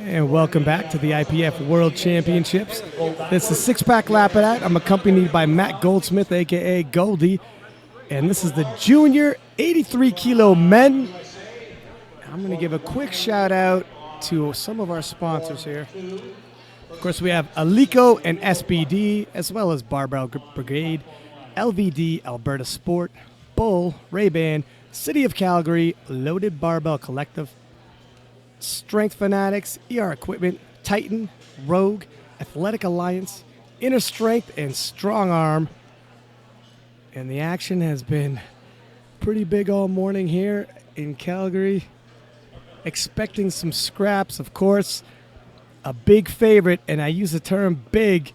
And welcome back to the IPF World Championships. This is Six-Pack Lapadat. I'm accompanied by Matt Goldsmith, a.k.a. Goldie. And this is the Junior 83-kilo men. I'm going to give a quick shout-out to some of our sponsors here. Of course, we have Alico and SBD, as well as Barbell Brigade, LVD, Alberta Sport, Bull, Ray-Ban, City of Calgary, Loaded Barbell Collective, Strength Fanatics, ER Equipment, Titan, Rogue, Athletic Alliance, Inner Strength, and Strong Arm. And the action has been pretty big all morning here in Calgary. Expecting some scraps, of course. A big favorite, and I use the term big,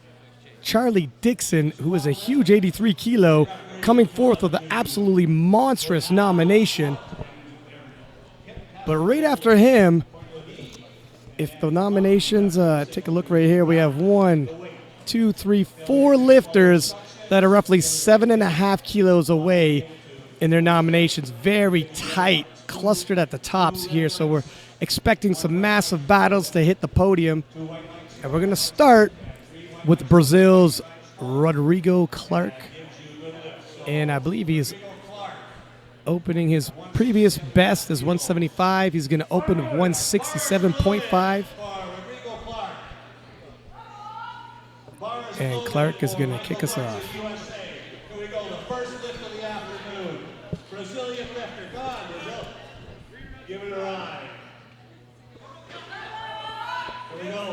Charlie Dixon, who is a huge 83 kilo, coming forth with an absolutely monstrous nomination. But right after him, if the nominations, take a look right here, we have 1, 2, 3, 4 lifters that are roughly 7.5 kilos away in their nominations. Very tight, clustered at the tops here, so we're expecting some massive battles to hit the podium. And we're going to start with Brazil's Rodrigo Clark. And I believe he's opening his previous best is 175. He's going to open 167.5. And Clark is going to kick us off. Here we go, the first lift of the afternoon. Brazilian lifter, come on, Brazil. Give it a ride. Here we go.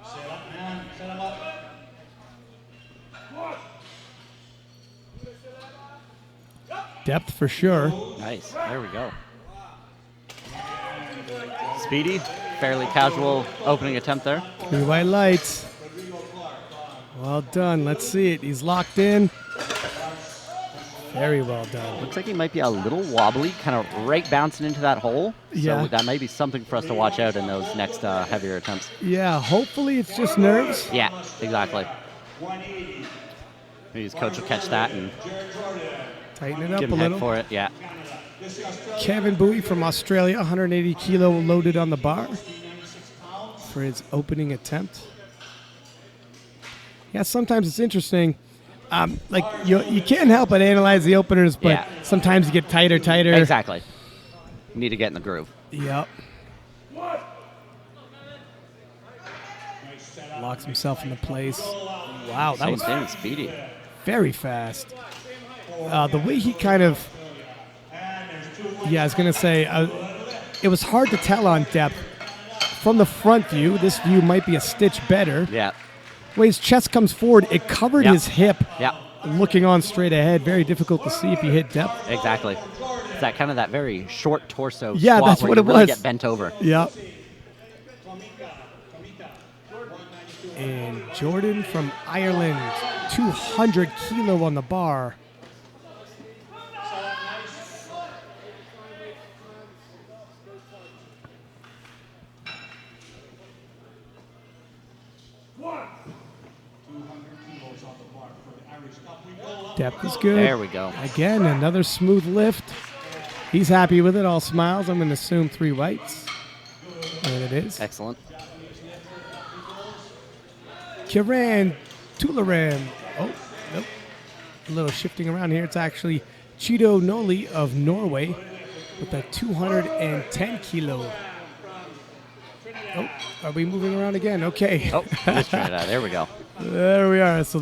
Set up, man. Set him up. Depth for sure. Nice. There we go. Speedy, fairly casual opening attempt there. 3 white lights. Well done. Let's see it. He's locked in. Very well done. Looks like he might be a little wobbly, kind of right bouncing into that hole. Yeah. So that might be something for us to watch out in those next heavier attempts. Yeah, hopefully it's just nerves. Yeah, exactly. Maybe his coach will catch that and Tighten it up give a him head little. for it. Yeah. Kevin Bowie from Australia, 180 kilo loaded on the bar for his opening attempt. Yeah, sometimes it's interesting. Like you can't help but analyze the openers, but sometimes you get tighter. Exactly. You need to get in the groove. Yep. Locks himself into place. Wow, that Same was thing, Speedy. very fast. The way he kind of, I was going to say, it was hard to tell on depth. From the front view, this view might be a stitch better. Yeah. The way his chest comes forward, it covered his hip. Yeah. Looking on straight ahead, very difficult to see if he hit depth. Exactly. It's that kind of that very short torso Yeah, squat that's where what you it really was. get bent over. Yep. And Jordan from Ireland, 200 kilo on the bar. Depth is good. There we go. Again, another smooth lift. He's happy with it, all smiles. I'm going to assume 3 whites. And it is. Excellent. Kiran Tularam. Oh, nope. A little shifting around here. It's actually Cheeto Noli of Norway with a 210 kilo. Oh, are we moving around again? Okay. Oh, let's try it out. There we go. There we are. So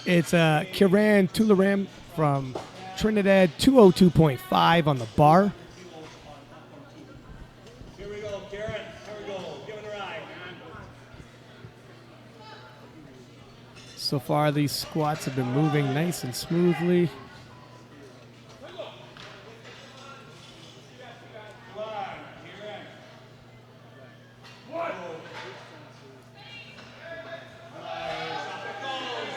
it's Kiran Tularam from Trinidad, 202.5 on the bar. Here we go, Karen. Here we go. Give it a ride. So far, these squats have been moving nice and smoothly.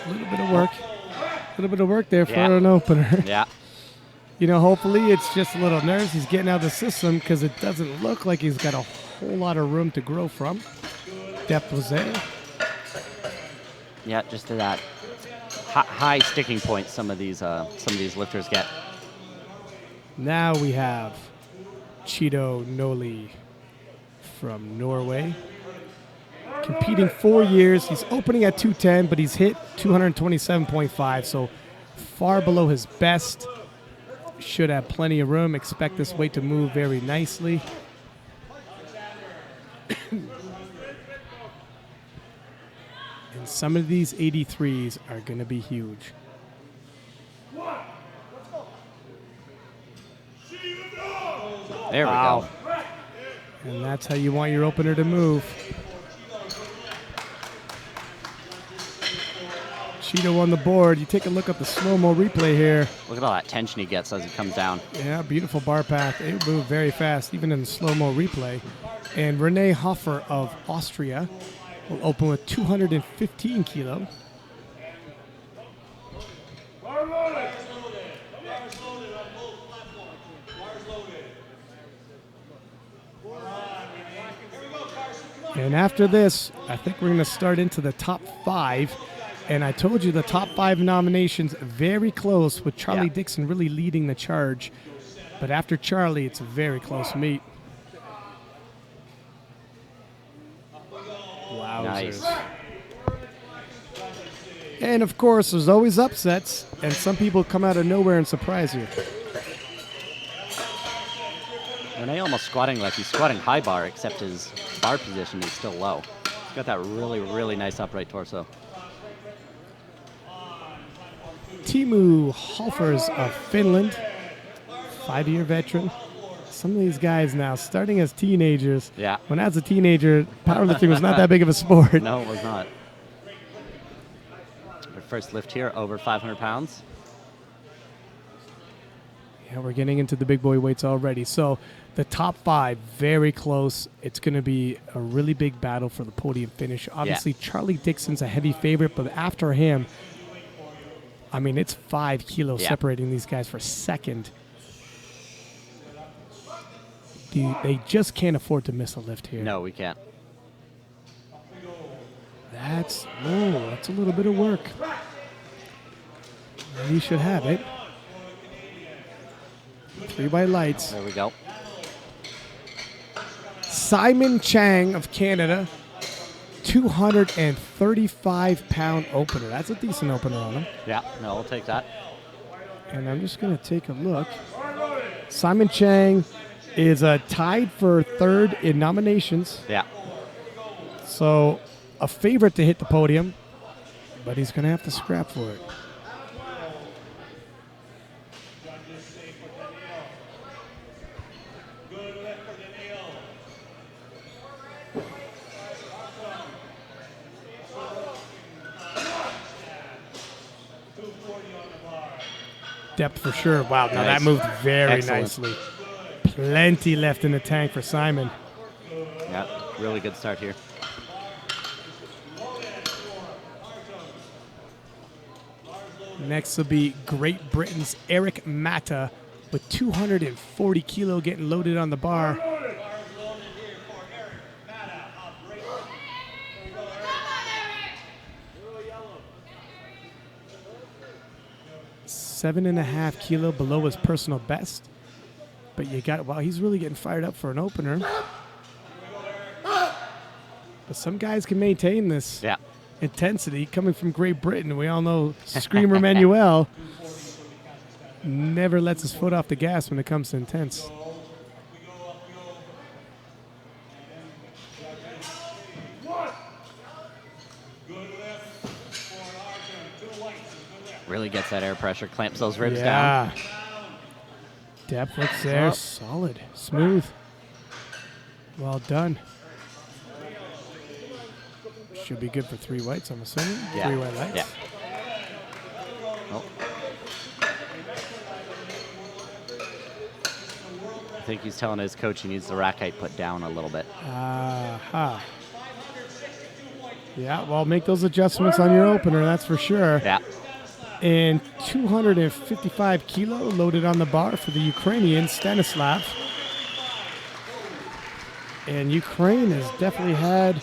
A little bit of work there for an opener. Yeah. You know, hopefully it's just a little nerves. He's getting out of the system because it doesn't look like he's got a whole lot of room to grow from. Depth was there. Yeah, just to that high sticking point some of these lifters get. Now we have Cheeto Noli from Norway. Competing 4 years. He's opening at 210, but he's hit 227.5, so far below his best. Should have plenty of room. Expect this weight to move very nicely. And some of these 83s are going to be huge. There we go. And that's how you want your opener to move. Cheeto on the board. You take a look at the slow-mo replay here. Look at all that tension he gets as he comes down. Yeah, beautiful bar path. It moved very fast, even in the slow-mo replay. And Rene Hofer of Austria will open with 215 kilo. And after this, I think we're going to start into the top 5. And I told you the top 5 nominations very close, with Charlie Dixon really leading the charge. But after Charlie, it's a very close meet. Nice. And of course, there's always upsets, and some people come out of nowhere and surprise you. Rene almost squatting like he's squatting high bar, except his bar position is still low. He's got that really, really nice upright torso. Teemu Halfers of Finland, 5-year veteran. Some of these guys now, starting as teenagers. Yeah. When I was a teenager, powerlifting was not that big of a sport. No, it was not. Our first lift here, over 500 pounds. Yeah, we're getting into the big boy weights already. So the top 5, very close. It's going to be a really big battle for the podium finish. Obviously, Charlie Dixon's a heavy favorite, but after him, I mean, it's 5 kilos separating these guys for second. They just can't afford to miss a lift here. No, we can't. That's a little bit of work. You should have it. 3 by lights. There we go. Simon Chang of Canada, 235-pound opener. That's a decent opener on him. Yeah, no, I'll take that. And I'm just going to take a look. Simon Chang is tied for 3rd in nominations. Yeah. So a favorite to hit the podium, but he's going to have to scrap for it. Depth for sure. Wow, now that moved very nicely. Plenty left in the tank for Simon. Yeah, really good start here. Next will be Great Britain's Erick Matta with 240 kilo getting loaded on the bar. Seven and a half kilo below his personal best. But you got, wow, he's really getting fired up for an opener. But some guys can maintain this intensity coming from Great Britain. We all know Screamer Manuel never lets his foot off the gas when it comes to intense. Really gets that air pressure, clamps those ribs down. Depth looks there, solid, smooth. Well done. Should be good for 3 whites, I'm assuming. 3 white lights. Yeah. Oh. I think he's telling his coach he needs the rack height put down a little bit. Yeah, well, make those adjustments on your opener, that's for sure. Yeah. And 255 kilo loaded on the bar for the Ukrainian Stanislav. And Ukraine has definitely had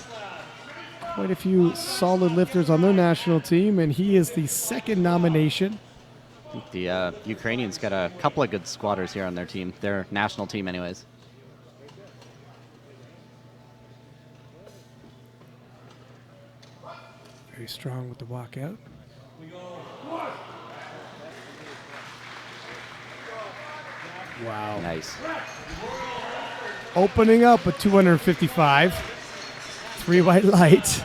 quite a few solid lifters on their national team, and he is the 2nd nomination. I think the Ukrainians got a couple of good squatters here on their team, their national team anyways. Very strong with the walkout. Wow. Nice. Opening up at 255. 3 white lights.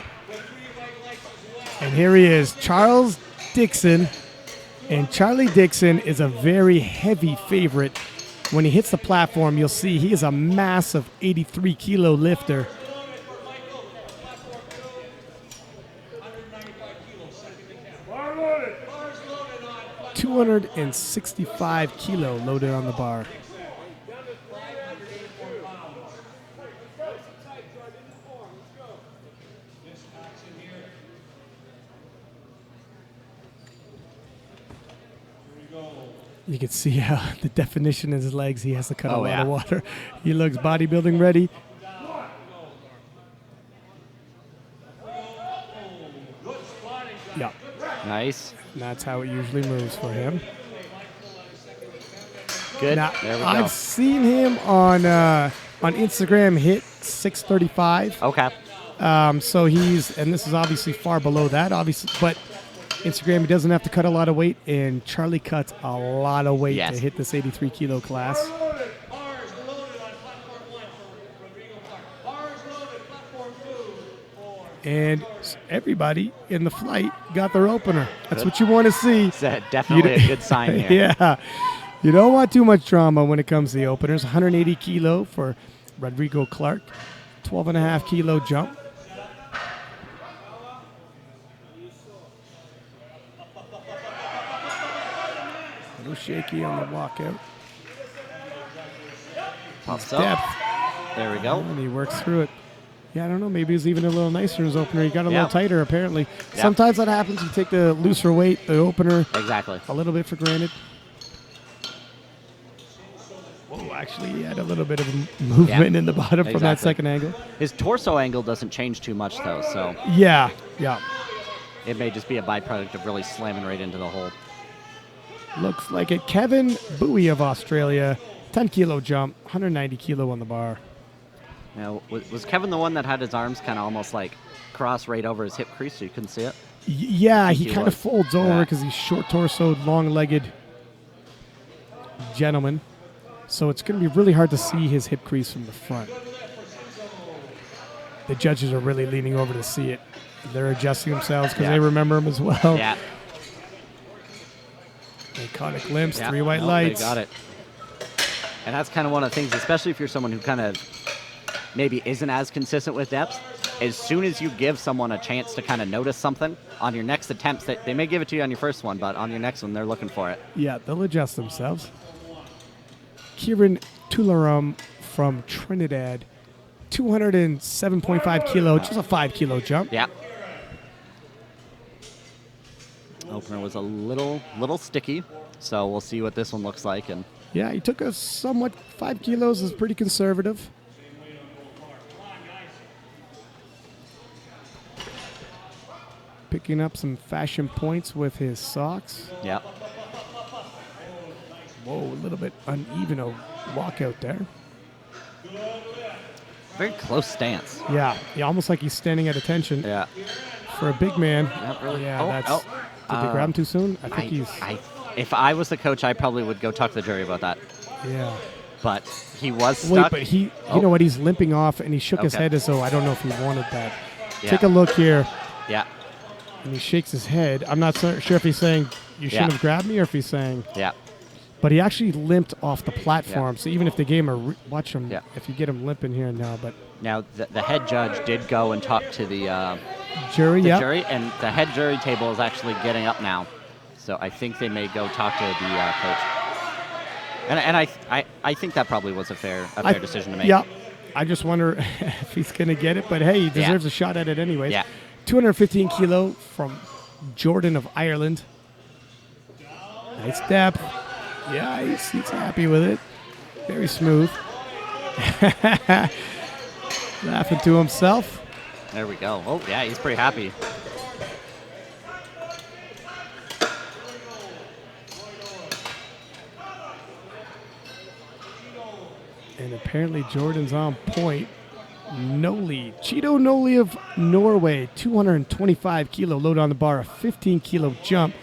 And here he is, Charles Dixon. And Charlie Dixon is a very heavy favorite. When he hits the platform, you'll see he is a massive 83-kilo lifter. 265 kilo loaded on the bar. You can see how the definition in his legs, he has to cut a lot of water. He looks bodybuilding ready. Yeah. Nice. And that's how it usually moves for him. Good. Now, there we go. I've seen him on Instagram hit 635. Okay. So he's, and this is obviously far below that, obviously, but Instagram, he doesn't have to cut a lot of weight, and Charlie cuts a lot of weight to hit this 83-kilo class. Bars loaded on platform 1 for Rodrigo Clark. Bars loaded, platform 2 for... And everybody in the flight got their opener. That's what you want to see. It's definitely a good sign here. Yeah. You don't want too much drama when it comes to the openers. 180 kilo for Rodrigo Clark. 12.5 kilo jump. A little shaky on the walkout. Pops up. Depth. There we go. And he works through it. Yeah, I don't know. Maybe he's even a little nicer in his opener. He got a little Yeah. tighter, apparently. Yeah. Sometimes that happens. You take the looser weight, the opener, Exactly. a little bit for granted. Whoa, actually, he had a little bit of movement in the bottom from that Exactly. second angle. His torso angle doesn't change too much, though, so Yeah, yeah. it may just be a byproduct of really slamming right into the hole. Looks like it. Kevin Bowie of Australia, 10-kilo jump, 190 kilo on the bar. Now, was Kevin the one that had his arms kind of almost like cross right over his hip crease so you couldn't see it? Yeah, he he kind of was. folds over Yeah. because he's short-torsoed, long-legged gentleman. So it's going to be really hard to see his hip crease from the front. The judges are really leaning over to see it. They're adjusting themselves because they remember him as well. Yeah. Iconic limps, Yeah. 3 white Nope, lights. They got it. And that's kind of one of the things, especially if you're someone who kind of maybe isn't as consistent with depths. As soon as you give someone a chance to kind of notice something on your next attempts, they may give it to you on your first one, but on your next one, they're looking for it. Yeah, they'll adjust themselves. Kieran Tularam from Trinidad, 207.5 kilo, just a 5-kilo jump. Yeah. Opener was a little sticky, so we'll see what this one looks like. And Yeah, he took a somewhat 5 kilos is pretty conservative. Picking up some fashion points with his socks. yeah, Whoa, a little bit uneven a walkout there. very close stance. Yeah, almost like he's standing at attention Yeah. for a big man. Not really. Yeah, Oh, that's. oh. Did they grab him too soon? I think he's. If I was the coach, I probably would go talk to the jury about that. Yeah. But he was Wait, stuck. but he, you know what? He's limping off, and he shook his Okay. head as though I don't know if he wanted that. Yeah. Take a look here, Yeah, and he shakes his head. I'm not sure if he's saying you shouldn't Yeah. have grabbed me, or if he's saying. yeah, But he actually limped off the platform. Yeah. So even if the game watch him, Yeah. if you get him limping here now, but Now the head judge did go and talk to the jury, yeah, jury, and the head jury table is actually getting up now. So I think they may go talk to the coach. And I think that probably was a fair decision to make. Yeah, I just wonder if he's gonna get it, but hey, he deserves a shot at it anyways. Yeah. 215 kilo from Jordan of Ireland. Nice depth. Yeah, he's happy with it. Very smooth. Laughing to himself. There we go. Oh yeah, he's pretty happy. And apparently Jordan's on point Noli. Cheeto Noli of Norway, 225 kilo load on the bar, a 15 kilo jump,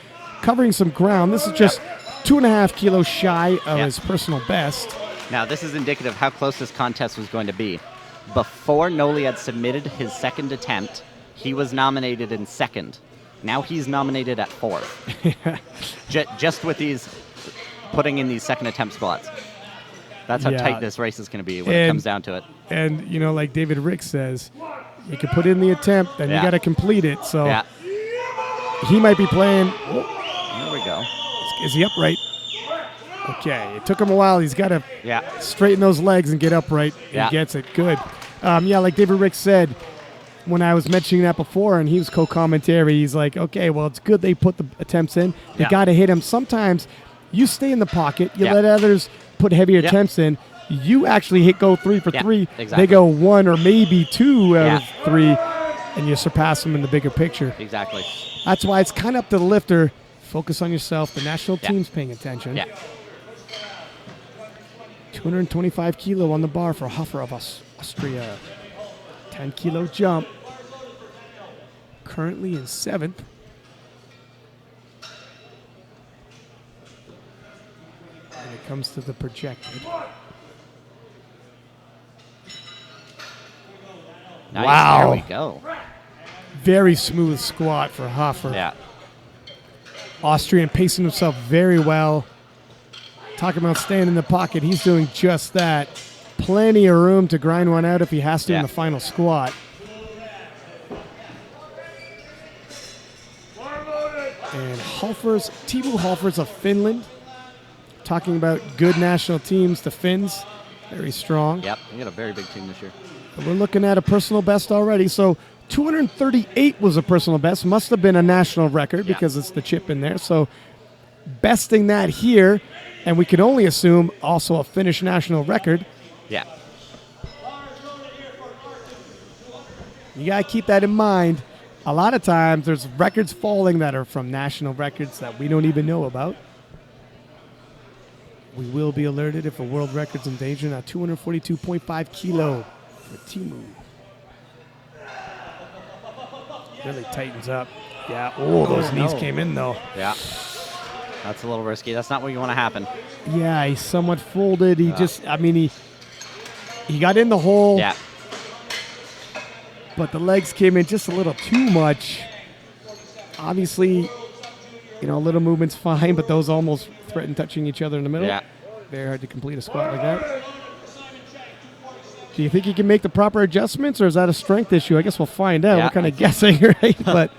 covering some ground. This is just 2.5 kilos shy of his personal best. Now, this is indicative of how close this contest was going to be. Before Noli had submitted his second attempt, he was nominated in second. Now he's nominated at fourth. Just with these, putting in these second attempt squats. That's how tight this race is going to be when it comes down to it. And, you know, like David Rick says, you can put in the attempt, then you got to complete it. So he might be playing. There we go. Is he upright? Okay. It took him a while. He's got to straighten those legs and get upright. He gets it. Good. Like David Rick said, when I was mentioning that before and he was co-commentary, he's like, okay, well, it's good they put the attempts in. They got to hit him. Sometimes you stay in the pocket. You let others put heavier attempts in. You actually go 3 for 3. Exactly. They go 1 or maybe 2 out of 3, and you surpass them in the bigger picture. Exactly. That's why it's kind of up to the lifter. Focus on yourself. The national team's paying attention. 225 kilo on the bar for Hofer of Austria. 10 kilo jump. Currently in 7th. When it comes to the projected. Nice. Wow. There we go. Very smooth squat for Hofer. Yeah. Austrian pacing himself very well. Talking about staying in the pocket, he's doing just that. Plenty of room to grind one out if he has to in the final squat. And Timo Halfors of Finland. Talking about good national teams, the Finns. Very strong. Yep, we got a very big team this year. We're looking at a personal best already. So 238 was a personal best. Must have been a national record because it's the chip in there. So besting that here, and we can only assume also a Finnish national record. Yeah. You got to keep that in mind. A lot of times there's records falling that are from national records that we don't even know about. We will be alerted if a world record's in danger. Now 242.5 kilo for Timu. Really tightens up. Yeah. Oh, those knees came in though. Yeah. That's a little risky. That's not what you want to happen. Yeah, he's somewhat folded. He he got in the hole. Yeah. But the legs came in just a little too much. Obviously, a little movement's fine, but those almost threaten touching each other in the middle. Yeah. Very hard to complete a squat like that. Do you think he can make the proper adjustments, or is that a strength issue? I guess we'll find out. We're kind of guessing, right? But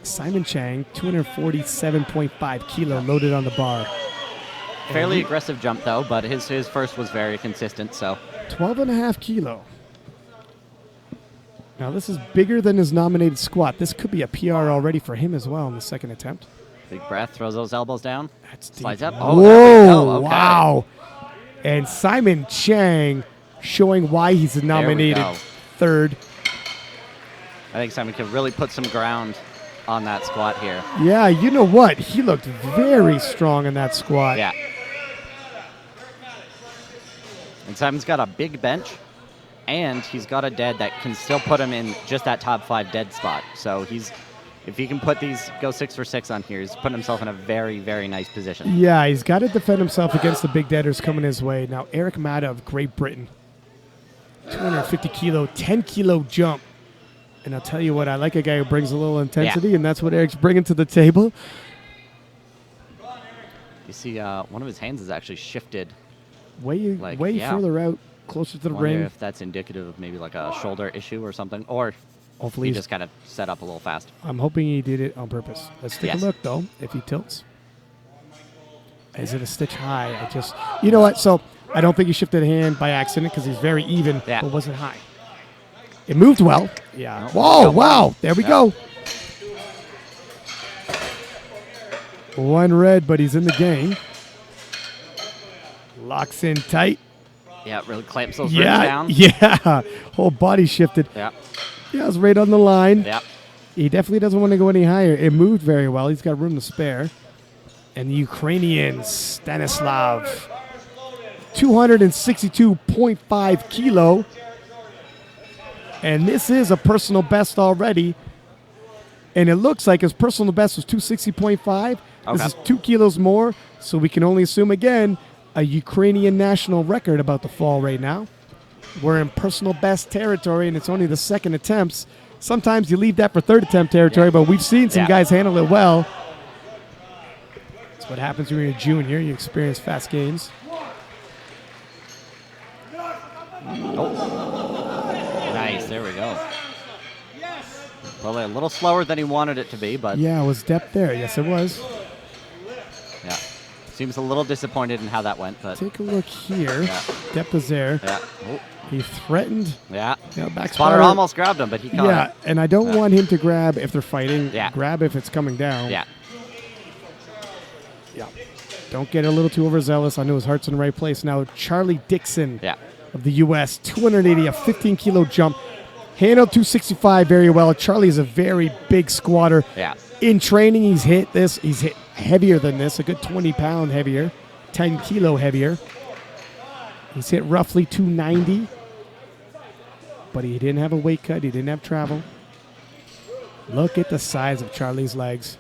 Simon Chang, 247.5 kilo loaded on the bar. Fairly aggressive jump, though, but his first was very consistent, so. 12.5 kilo. Now, this is bigger than his nominated squat. This could be a PR already for him as well in the second attempt. Big breath, throws those elbows down. That's deep. Slides up. Oh, there we go. Okay. Wow. And Simon Chang showing why he's nominated third. I think Simon can really put some ground on that squat here. Yeah, you know what? He looked very strong in that squat. Yeah. And Simon's got a big bench, and he's got a dead that can still put him in just that top 5 dead spot. So if he can go 6 for 6 on here, he's putting himself in a very, very nice position. Yeah, he's got to defend himself against the big deaders coming his way. Now, Erick Maddow of Great Britain, 250 kilo, 10 kilo jump. And I'll tell you what, I like a guy who brings a little intensity, and that's what Eric's bringing to the table. You see, one of his hands is actually shifted. Way further out, closer to the ring. If that's indicative of maybe like a shoulder issue or something, or hopefully he just kind of set up a little fast. I'm hoping he did it on purpose. Let's take a look, though, if he tilts. Is it a stitch high? You know what? So I don't think he shifted a hand by accident because he's very even, but was it high? It moved well. Yeah. Whoa, wow. There we go. One red, but he's in the game. Locks in tight. Yeah, really clamps those ribs down. Yeah. Whole body shifted. Yeah. Yeah, it's right on the line. Yeah. He definitely doesn't want to go any higher. It moved very well. He's got room to spare. And the Ukrainian Stanislav, 262.5 kilo. And this is a personal best already. And it looks like his personal best was 260.5. This is 2 kilos more. So we can only assume, again, a Ukrainian national record about to fall right now. We're in personal best territory, and it's only the second attempts. Sometimes you leave that for third attempt territory, but we've seen some guys handle it well. That's what happens when you're a junior. You experience fast gains. Nice, there we go. Probably a little slower than he wanted it to be, but... Yeah, it was depth there. Yes, it was. Yeah. Seems a little disappointed in how that went, but... Take a look here. Yeah. Depth is there. Yeah. Oh. He threatened. Yeah. Back Spotter almost grabbed him, but he caught him. Yeah, and I don't want him to grab if they're fighting. Yeah. Grab if it's coming down. Yeah. Yeah. Don't get a little too overzealous. I know his heart's in the right place. Now, Charlie Dixon of the U.S., 280, a 15-kilo jump. Handled 265 very well. Charlie is a very big squatter. Yeah. In training, he's hit this. He's hit heavier than this, a good 20-pound heavier, 10-kilo heavier. He's hit roughly 290, but he didn't have a weight cut. He didn't have travel. Look at the size of Charlie's legs.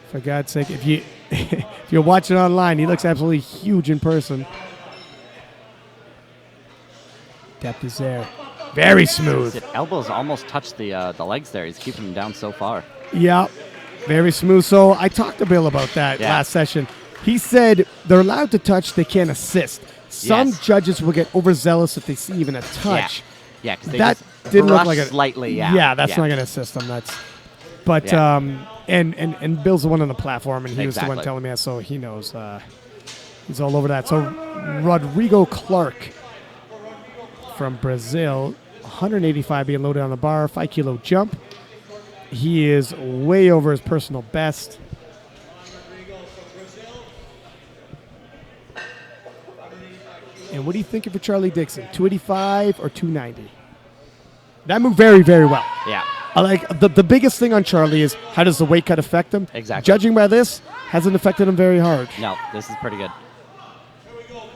For God's sake, if you're watching online, he looks absolutely huge in person. Depth is there. Very smooth. His elbows almost touched the legs there. He's keeping them down so far. Yeah, very smooth. So I talked to Bill about that last session. He said they're allowed to touch, they can't assist. Some judges will get overzealous if they see even a touch. Yeah, because they that just didn't look brush like a slightly. Yeah, that's not going to assist them. And Bill's the one on the platform, and he was the one telling me that, so he knows. He's all over that. So Rodrigo Clark from Brazil, 185 being loaded on the bar, 5-kilo jump. He is way over his personal best. And what do you think for Charlie Dixon? 285 or 290? That moved very, very well. Yeah. I like the biggest thing on Charlie is how does the weight cut affect him? Exactly. Judging by this, hasn't affected him very hard. No, this is pretty good.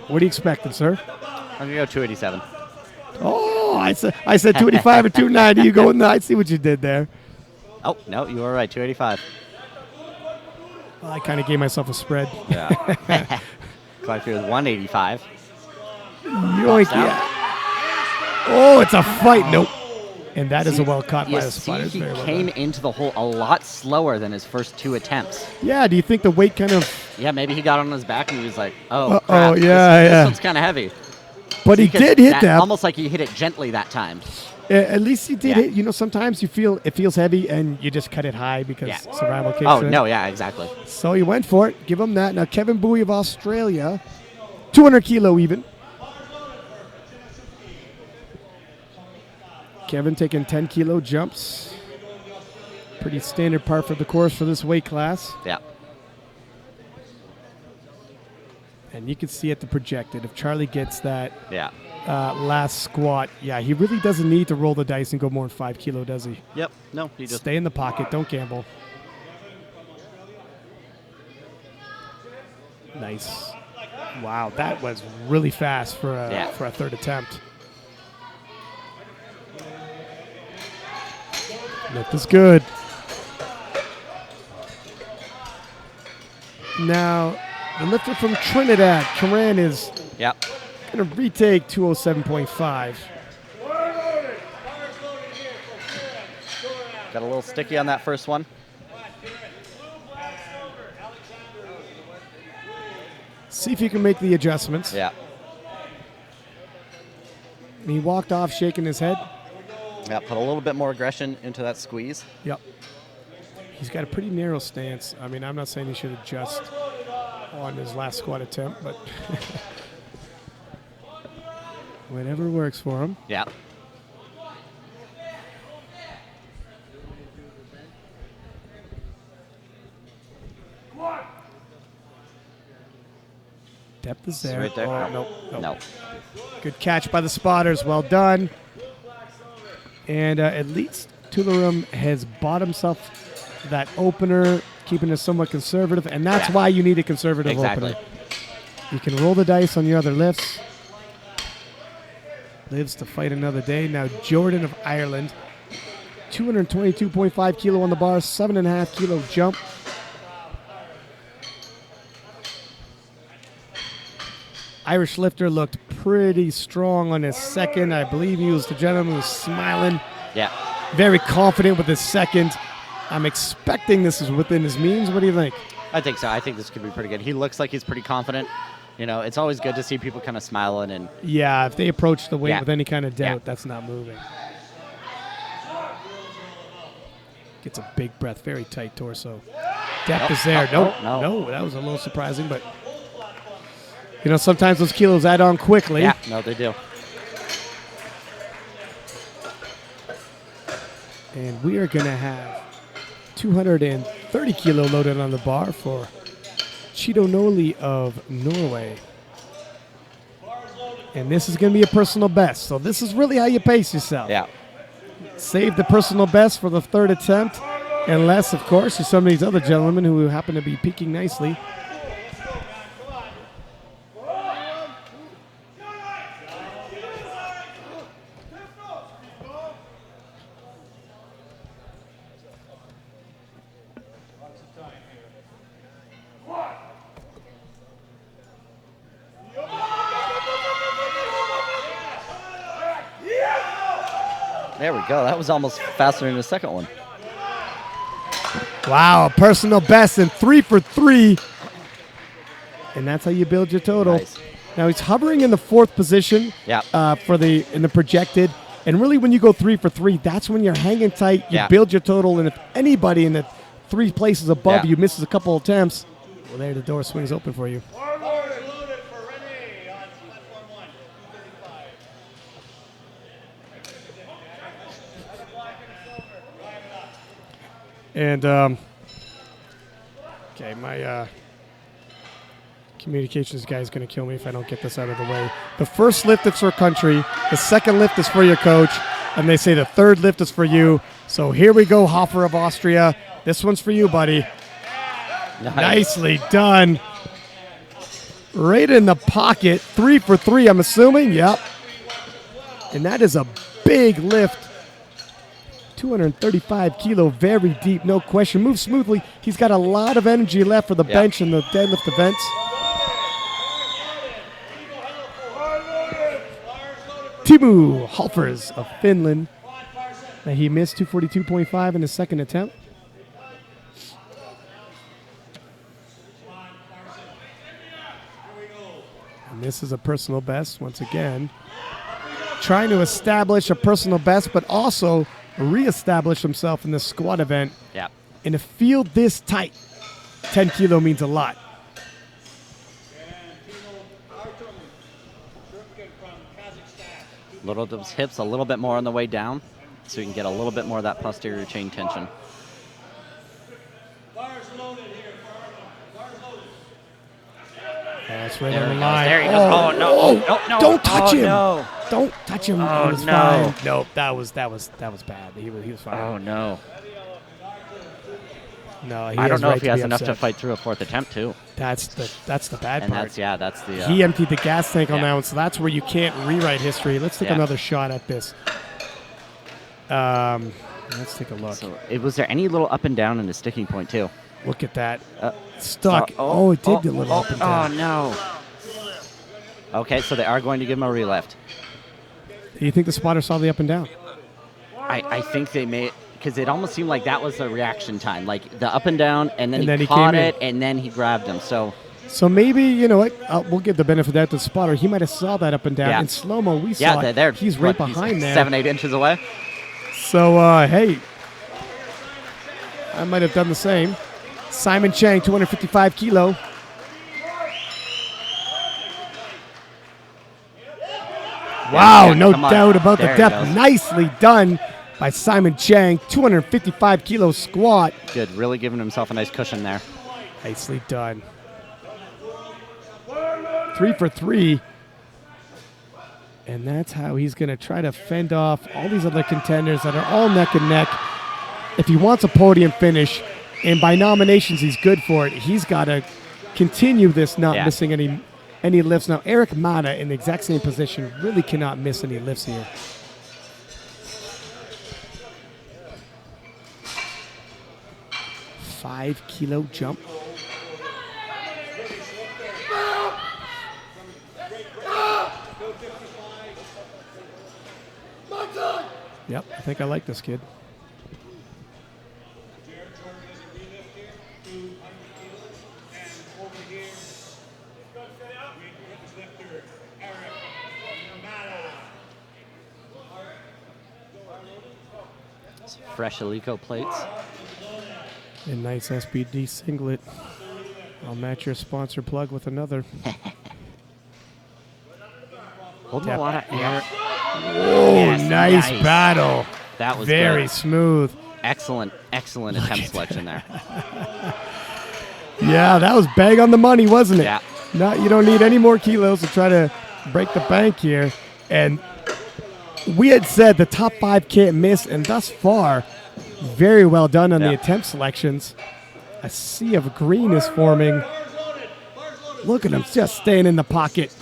What are you expecting, sir? I'm gonna go 287. Oh, I said 285 or 290. You go in there. I see what you did there. Oh no, you were right. 285. Well, I kind of gave myself a spread. Yeah. Clark was 185. Yoink, yeah. Oh, it's a fight. Nope. And that is a well caught by the spotters. He came into the hole a lot slower than his first 2 attempts. Yeah, do you think the weight kind of... Yeah, maybe he got on his back and he was like, oh, crap, oh, yeah, this one's kind of heavy. But he did hit that. Almost like he hit it gently that time. At least he did hit. You know, sometimes it feels heavy and you just cut it high because survival kicks in. Oh, no, yeah, exactly. So he went for it. Give him that. Now, Kevin Bowie of Australia, 200 kilo even. Kevin taking 10-kilo jumps. Pretty standard part for the course for this weight class. Yeah. And you can see at the projected, if Charlie gets that Yeah. Last squat, he really doesn't need to roll the dice and go more than 5 kilo, does he? Yep. No, he just... Stay in the pocket. Don't gamble. Nice. Wow, that was really fast for a third attempt. Lift is good. Now, the lifter from Trinidad, Karan, is going to retake 207.5. Got a little sticky on that first one. See if you can make the adjustments. Yeah. And he walked off shaking his head. Yeah, put a little bit more aggression into that squeeze. Yep. He's got a pretty narrow stance. I mean, I'm not saying he should adjust on his last squat attempt, but whatever works for him. Yeah. Depth is there. Right there. Oh, nope. No. Good catch by the spotters. Well done. And at least Tularum has bought himself that opener, keeping it somewhat conservative, and that's why you need a conservative opener. You can roll the dice on your other lifts. lives to fight another day. Now Jordan of Ireland, 222.5 kilo on the bar, 7.5 kilo jump. Irish lifter looked pretty strong on his second. I believe he was the gentleman who was smiling. Yeah. Very confident with his second. I'm expecting this is within his means. What do you think? I think so. I think this could be pretty good. He looks like he's pretty confident. You know, it's always good to see people kind of smiling. And Yeah, if they approach the weight Yeah. with any kind of doubt, Yeah. that's not moving. Gets a big breath, very tight torso. Depth is there. No, that was a little surprising, but you know, sometimes those kilos add on quickly. Yeah, no, they do. And we are going to have 230 kilo loaded on the bar for Cheeto Noli of Norway. And this is going to be a personal best. So this is really how you pace yourself. Yeah. Save the personal best for the third attempt. Unless, of course, there's some of these other gentlemen who happen to be peaking nicely. There we go. That was almost faster than the second one. Wow, a personal best and 3 for 3. And that's how you build your total. Nice. Now he's hovering in the fourth position Yeah. in the projected. And really when you go 3 for 3, that's when you're hanging tight. You Yeah. build your total. And if anybody in the 3 places above Yeah. you misses a couple attempts, well, there the door swings open for you. Bars loaded for Renee on platform 1, 255. And, okay, my communications guy is going to kill me if I don't get this out of the way. The first lift is for country. The second lift is for your coach. And they say the third lift is for you. So here we go, Hofer of Austria. This one's for you, buddy. Nicely done. Right in the pocket. 3 for 3, I'm assuming. Yep. And that is a big lift. 235 kilo, very deep, no question. Moves smoothly. He's got a lot of energy left for the bench and the deadlift events. Timo Hofers of Finland. Now he missed 242.5 in his second attempt. And this is a personal best once again. Trying to establish a personal best, but also reestablish himself in the squat event. Yeah. In a field this tight, 10 kilo means a lot. Little those hips a little bit more on the way down, so you can get a little bit more of that posterior chain tension. Bars loaded here. Bars loaded. That's right There on the he goes. line. There he goes. Oh, no. Oh, no. Don't touch Oh, him. no. Don't touch him. Oh, It was no. fine. No, that was bad. He was fine. Oh, no. No, he I has don't know right if he has be enough to upset. fight through a fourth attempt, too. That's the bad And part. that's the... He emptied the gas tank on yeah. that one, so that's where you can't rewrite history. Let's take Yeah. another shot at this. Let's take a look. So, was there any little up and down in the sticking point, too? Look at that. Uh, Stuck. so- It did a little up and down. Oh, no. Okay, so they are going to give him a relift. Do you think the spotter saw the up and down? I think they may, because it almost seemed like that was the reaction time, like the up and down, and then he he caught came in. it, and then he grabbed him. So So maybe, you know what, we'll give the benefit of that to the spotter. He might have saw that up and down. Yeah. In slow-mo, we saw yeah, it. they're He's right what, behind there. 7-8 inches away. So, hey, I might have done the same. Simon Chang, 255 kilo. Wow, Yeah, no come on. doubt about There the he depth. goes. Nicely done by Simon Chang, 255 kilo squat. Good, really giving himself a nice cushion there. Nicely done. 3 for 3. And that's how he's going to try to fend off all these other contenders that are all neck and neck. If he wants a podium finish, and by nominations he's good for it, he's got to continue this not Yeah. missing any any lifts. Now, Erick Maddow in the exact same position really cannot miss any lifts here. $5-kilo jump. Yep, I think I like this kid. Fresh Alico plates. A nice SBD singlet. I'll match your sponsor plug with another. Holding a lot of air. Oh, Yes, nice battle. That was very good. smooth. Excellent attempt selection there. Yeah, that was bang on the money, wasn't it? Yeah. No, you don't need any more kilos to try to break the bank here. And we had said the top 5 can't miss, and thus far, very well done on the attempt selections. A sea of green is forming. Look at him just staying in the pocket.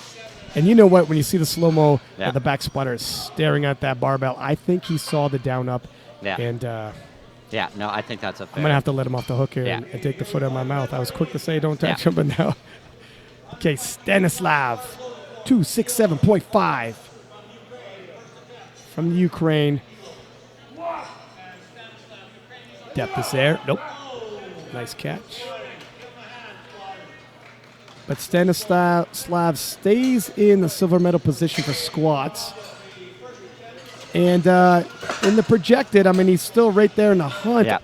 And you know what? When you see the slow-mo, the back spotter is staring at that barbell. I think he saw the down up. Yeah. And No, I think that's a fair. I'm going to have to let him off the hook here and take the foot out of my mouth. I was quick to say don't touch him, but now. Okay, Stanislav, 267.5 from Ukraine. Depth is there. Nope. Nice catch. But Stanislav stays in the silver medal position for squats. And in the projected, I mean, he's still right there in the hunt. Yeah.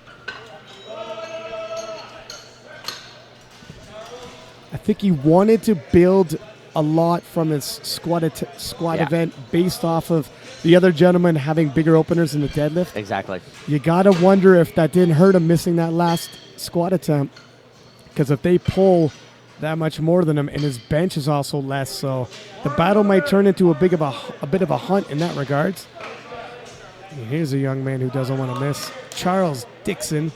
I think he wanted to build a lot from his squat event based off of the other gentleman having bigger openers in the deadlift. Exactly. You got to wonder if that didn't hurt him missing that last squat attempt. Because if they pull that much more than him, and his bench is also less, so the battle might turn into a bit of a hunt in that regards. And here's a young man who doesn't want to miss. Charles Dixon.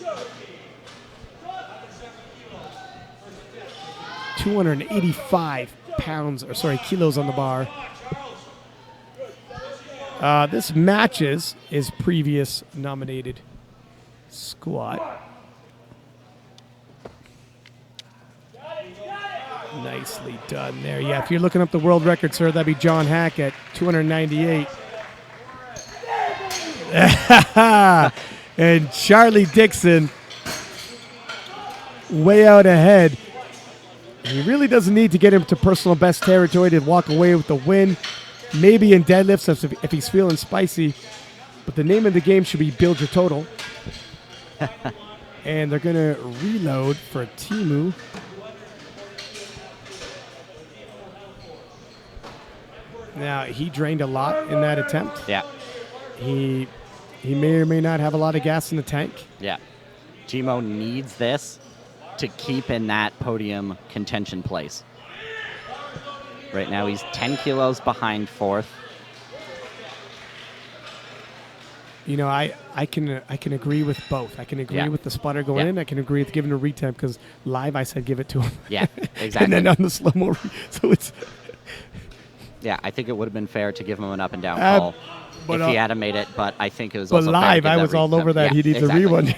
285 kilos on the bar. This matches his previous nominated squat. Nicely done there. Yeah, if you're looking up the world record, sir, that'd be John Hack at 298. And Charlie Dixon way out ahead. He really doesn't need to get him to personal best territory to walk away with the win. Maybe in deadlifts if he's feeling spicy. But the name of the game should be build your total. And they're going to reload for Timu. Now, he drained a lot in that attempt. Yeah. He may or may not have a lot of gas in the tank. Yeah. Timo needs this to keep in that podium contention place. Right now he's 10 kilos behind fourth. You know, I can agree with both. I can agree with the sputter going in. I can agree with giving a retemp because live I said give it to him. Yeah, exactly. And then on the slow-mo, so it's... Yeah, I think it would have been fair to give him an up and down call if he had made it, but I think it was also fair to live, give I that was all over that. Yeah, He needs exactly. a rerun.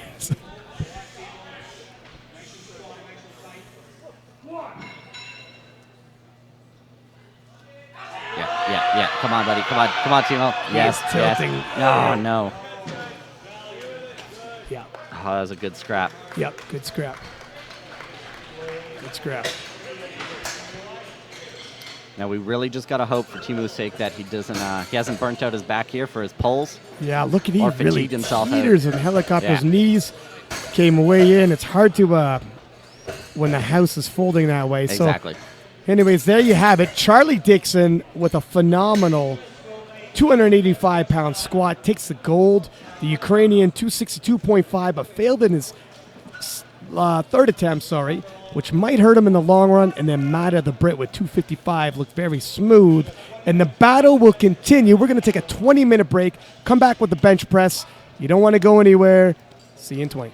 Yeah. Come on, buddy. Come on, Timo. Yes, tilting. No, no. Yeah. Oh, that was a good scrap. Yep, good scrap. Good scrap. Now we really just gotta hope for Timu's sake that he doesn't. He hasn't burnt out his back here for his pulls. Yeah, look at he Or really fatigued himself out. teeters and helicopters. Yeah. Knees came way in. It's hard to when the house is folding that way. Exactly. So, anyways, there you have it. Charlie Dixon with a phenomenal 285-pound squat takes the gold. The Ukrainian 262.5, but failed in his third attempt. Which might hurt him in the long run. And then Maddow, the Brit, with 255, looked very smooth. And the battle will continue. We're going to take a 20-minute break, come back with the bench press. You don't want to go anywhere. See you in 20.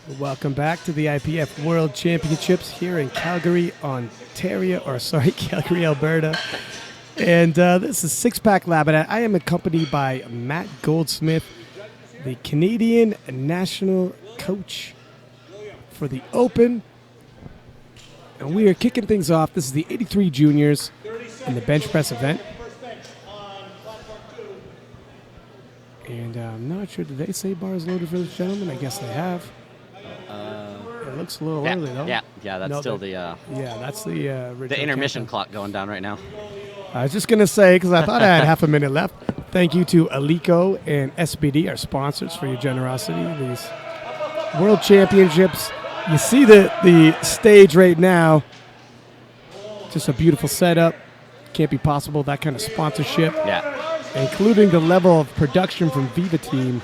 Welcome back to the IPF World Championships here in Calgary, Calgary, Alberta. And this is Six-Pack Lab. And I am accompanied by Matt Goldsmith, the Canadian national coach for the Open. And we are kicking things off. This is the 83 juniors in the bench press event. And I'm not sure, did they say bars loaded for this gentleman? I guess they have. It looks a little early, though. Yeah, that's still the... that's the intermission clock going down right now. I was just going to say, because I thought I had half a minute left, thank you to Alico and SBD, our sponsors, for your generosity. These World Championships, you see the stage right now, just a beautiful setup. Can't be possible, that kind of sponsorship. Yeah. Including the level of production from Viva Team.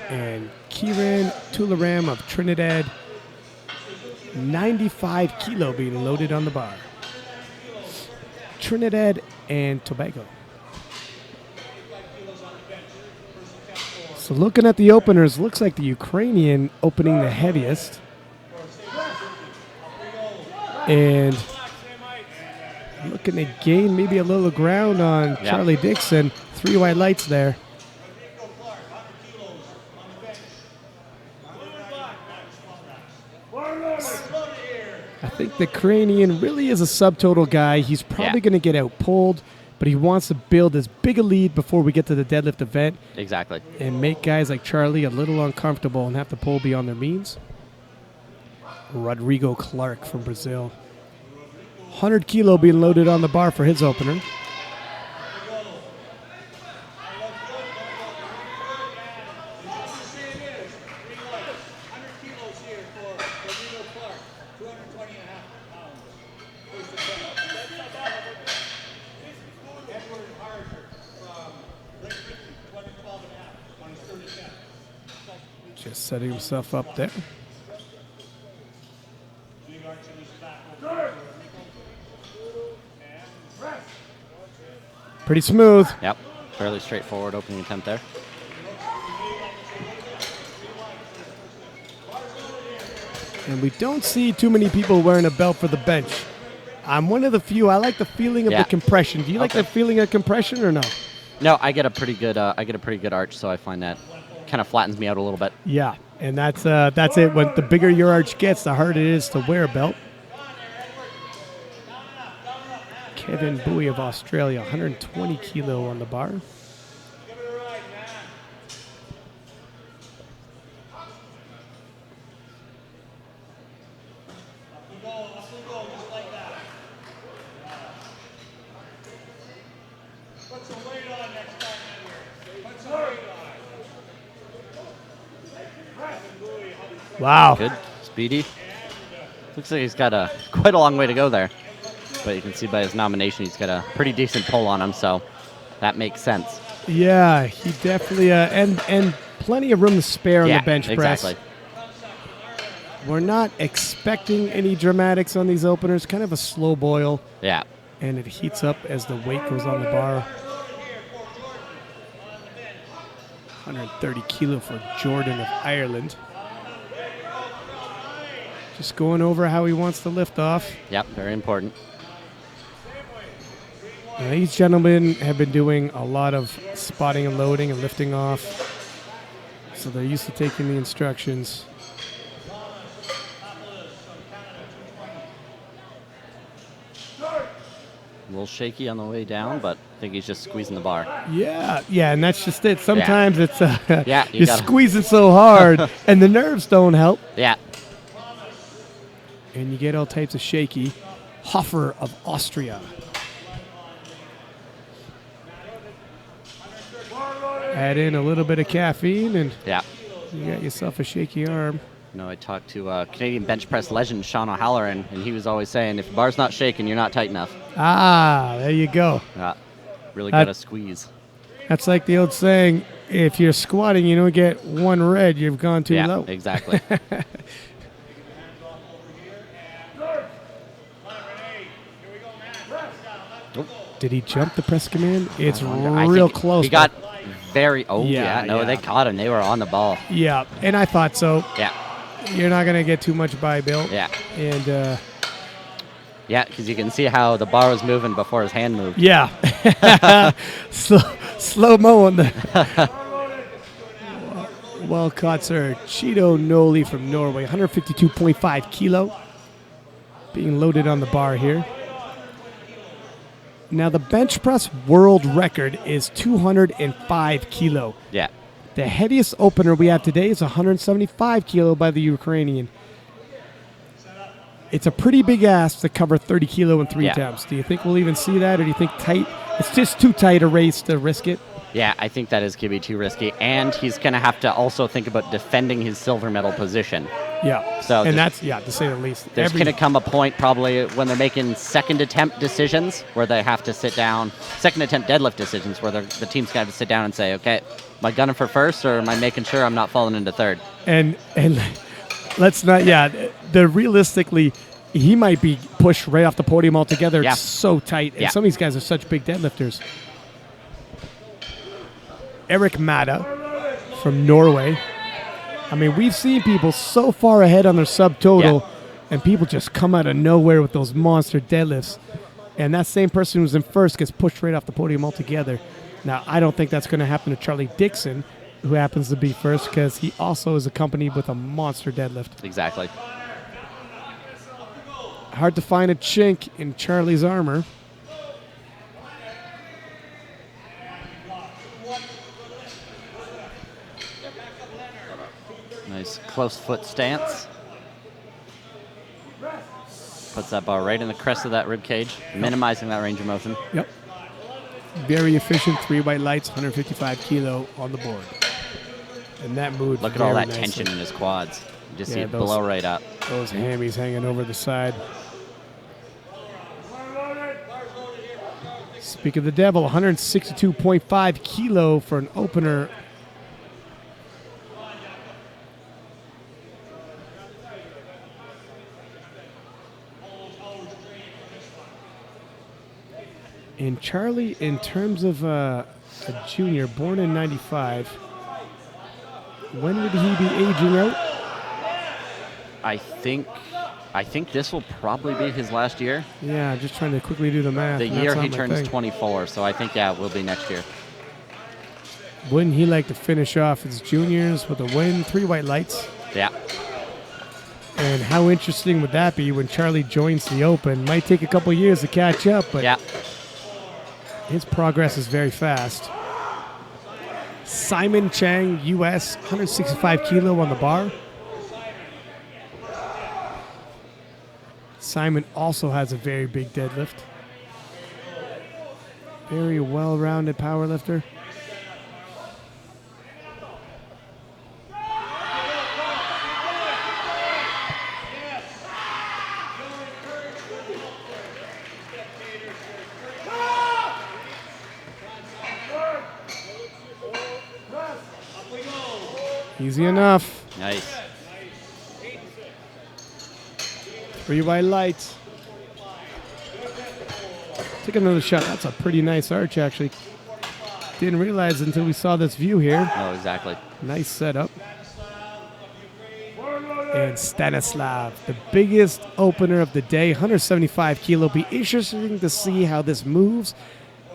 And Kieran Tularam of Trinidad, 95 kilo being loaded on the bar. Trinidad and Tobago. So looking at the openers, looks like the Ukrainian opening the heaviest. And looking to gain maybe a little ground on Charlie Dixon. 3 white lights there. I think the Ukrainian really is a subtotal guy. He's probably going to get out-pulled, but he wants to build as big a lead before we get to the deadlift event. Exactly. And make guys like Charlie a little uncomfortable and have to pull beyond their means. Rodrigo Clark from Brazil. 100 kilo being loaded on the bar for his opener. Just setting himself up there. Pretty smooth. Yep. Fairly straightforward opening attempt there. And we don't see too many people wearing a belt for the bench. I'm one of the few. I like the feeling of the compression. Do you like the feeling of compression or no? No, I get a pretty good arch, so I find that kind of flattens me out a little bit. Yeah, and that's it. When the bigger your arch gets, the harder it is to wear a belt. Kevin Bowie of Australia, 120 kilo on the bar. Wow. Good. Speedy. Looks like he's got quite a long way to go there. But you can see by his nomination, he's got a pretty decent pull on him, so that makes sense. Yeah, he definitely, and plenty of room to spare on the bench press. Exactly. We're not expecting any dramatics on these openers, kind of a slow boil. Yeah. And it heats up as the weight goes on the bar. 130 kilo for Jordan of Ireland. Just going over how he wants to lift off. Yep, very important. These gentlemen have been doing a lot of spotting and loading and lifting off, so they're used to taking the instructions. A little shaky on the way down, but I think he's just squeezing the bar. Yeah, and that's just it. Sometimes it's you're squeezing so hard, and the nerves don't help. Yeah. And you get all types of shaky. Hofer of Austria. Add in a little bit of caffeine, and you got yourself a shaky arm. No, I talked to Canadian bench press legend Sean O'Halloran, and he was always saying, if the bar's not shaking, you're not tight enough. Ah, there you go. Really got to squeeze. That's like the old saying, if you're squatting, you don't get one red, you've gone too low. Yeah, exactly. Did he jump the press command? It's real close. He got Very, oh, Yeah, no, yeah. they caught him. They were on the ball. Yeah, and I thought so. Yeah, You're not going to get too much by Bill. yeah. And, Yeah, because you can see how the bar was moving before his hand moved. yeah. Slow-mo on the... Well caught, sir. Cheeto Noli from Norway, 152.5 kilo. Being loaded on the bar here. Now, the bench press world record is 205 kilo. Yeah, The heaviest opener we have today is 175 kilo by the Ukrainian. It's a pretty big ask to cover 30 kilo in 3 Yeah. attempts. Do you think we'll even see that, or do you think tight? It's just too tight a race to risk it. yeah, I think that is going to be too risky. And he's going to have to also think about defending his silver medal position. Yeah. So and there's- that's to say the least. There's going to come a point probably when they're making second attempt decisions where they have to sit down, second attempt deadlift decisions where the team's going to have to sit down and say, okay, am I gunning for first or am I making sure I'm not falling into third? and let's not. Yeah, the realistically, he might be pushed right off the podium altogether. Yeah. It's so tight, and Yeah. some of these guys are such big deadlifters. Erick Maddow from Norway. I mean, we've seen people so far ahead on their subtotal, Yeah. and people just come out of nowhere with those monster deadlifts. And that same person who's in first gets pushed right off the podium altogether. Now, I don't think that's going to happen to Charlie Dixon, who happens to be first, because he also is accompanied with a monster deadlift. Exactly. Hard to find a chink in Charlie's armor. Nice close foot stance. Puts that bar right in the crest of that rib cage, minimizing that range of motion. Yep. Very efficient, 3 white lights, 155 kilo on the board. And that moved Look at all very that nicely. tension in his quads. You just see Yeah, it those- blow right up. Those hammies hanging over the side. Speak of the devil, 162.5 kilo for an opener. And Charlie, in terms of a junior, born in 95, when would he be aging out? I think this will probably be his last year. Yeah, just trying to quickly do the math. The and that's year not he my turns thing. 24, so I think, yeah, it will be next year. Wouldn't he like to finish off his juniors with a win? 3 white lights. Yeah. And how interesting would that be when Charlie joins the Open? Might take a couple years to catch up, but Yeah. his progress is very fast. Simon Chang, U.S., 165 kilo on the bar. Simon also has a very big deadlift. Very well-rounded powerlifter. Easy enough. Nice. 3 white lights. Take another shot. That's a pretty nice arch, actually. Didn't realize until we saw this view here. No, exactly. Nice setup. And Stanislav, the biggest opener of the day, 175 kilo. Be interesting to see how this moves.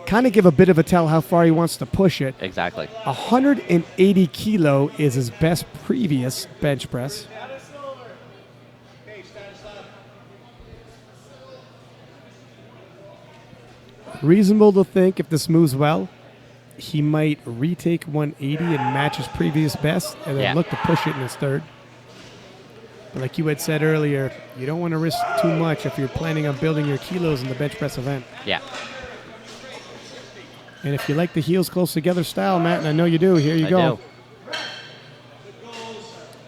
Kind of give a bit of a tell how far he wants to push it. Exactly. 180 kilo is his best previous bench press. Reasonable to think if this moves well, he might retake 180 and match his previous best and then Yeah. look to push it in his third. But like you had said earlier, you don't want to risk too much if you're planning on building your kilos in the bench press event. Yeah. And if you like the heels close together style, Matt, and I know you do, here you I go. do.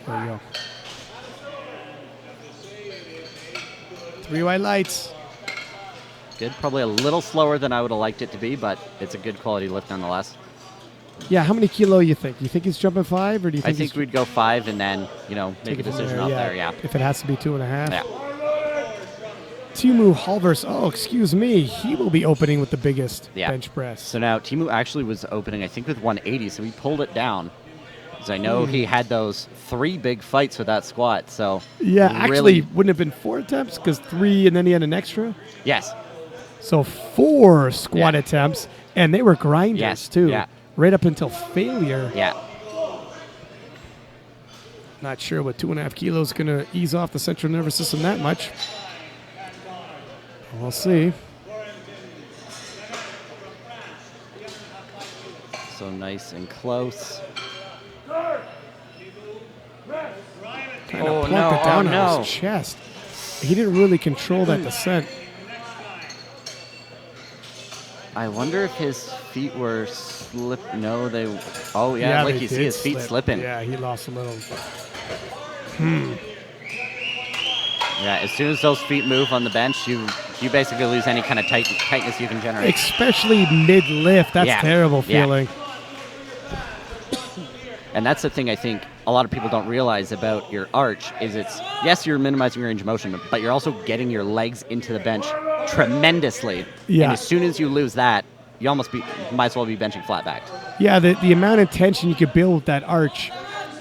There you go. 3 white lights. Good. Probably a little slower than I would have liked it to be, but it's a good quality lift nonetheless. Yeah, how many kilo you think? You think he's jumping 5, or do you I think think he's we'd go 5 and then, make a take it from decision out there. Yeah. If it has to be 2.5. Yeah. Timu Halvers, oh, excuse me, he will be opening with the biggest bench press. So now Timu actually was opening, I think, with 180, so he pulled it down. Because I know he had those 3 big fights with that squat, so... Yeah, actually, wouldn't have been 4 attempts, because 3 and then he had an extra? Yes. So 4 squat attempts, and they were grinders, too. Yeah. Right up until failure. Yeah. Not sure what 2.5 kilos is going to ease off the central nervous system that much. We'll see. So nice and close. Kind of plunked it down on his chest. He didn't really control that descent. I wonder if his feet were No, they... Oh, yeah, like you see his feet slipping. Yeah, he lost a little. Yeah, as soon as those feet move on the bench, you basically lose any kind of tightness you can generate. Especially mid-lift. That's terrible feeling. And that's the thing I think a lot of people don't realize about your arch is yes, you're minimizing your range of motion, but you're also getting your legs into the bench tremendously. Yeah. And as soon as you lose that, you might as well be benching flat backed. Yeah, the amount of tension you could build with that arch.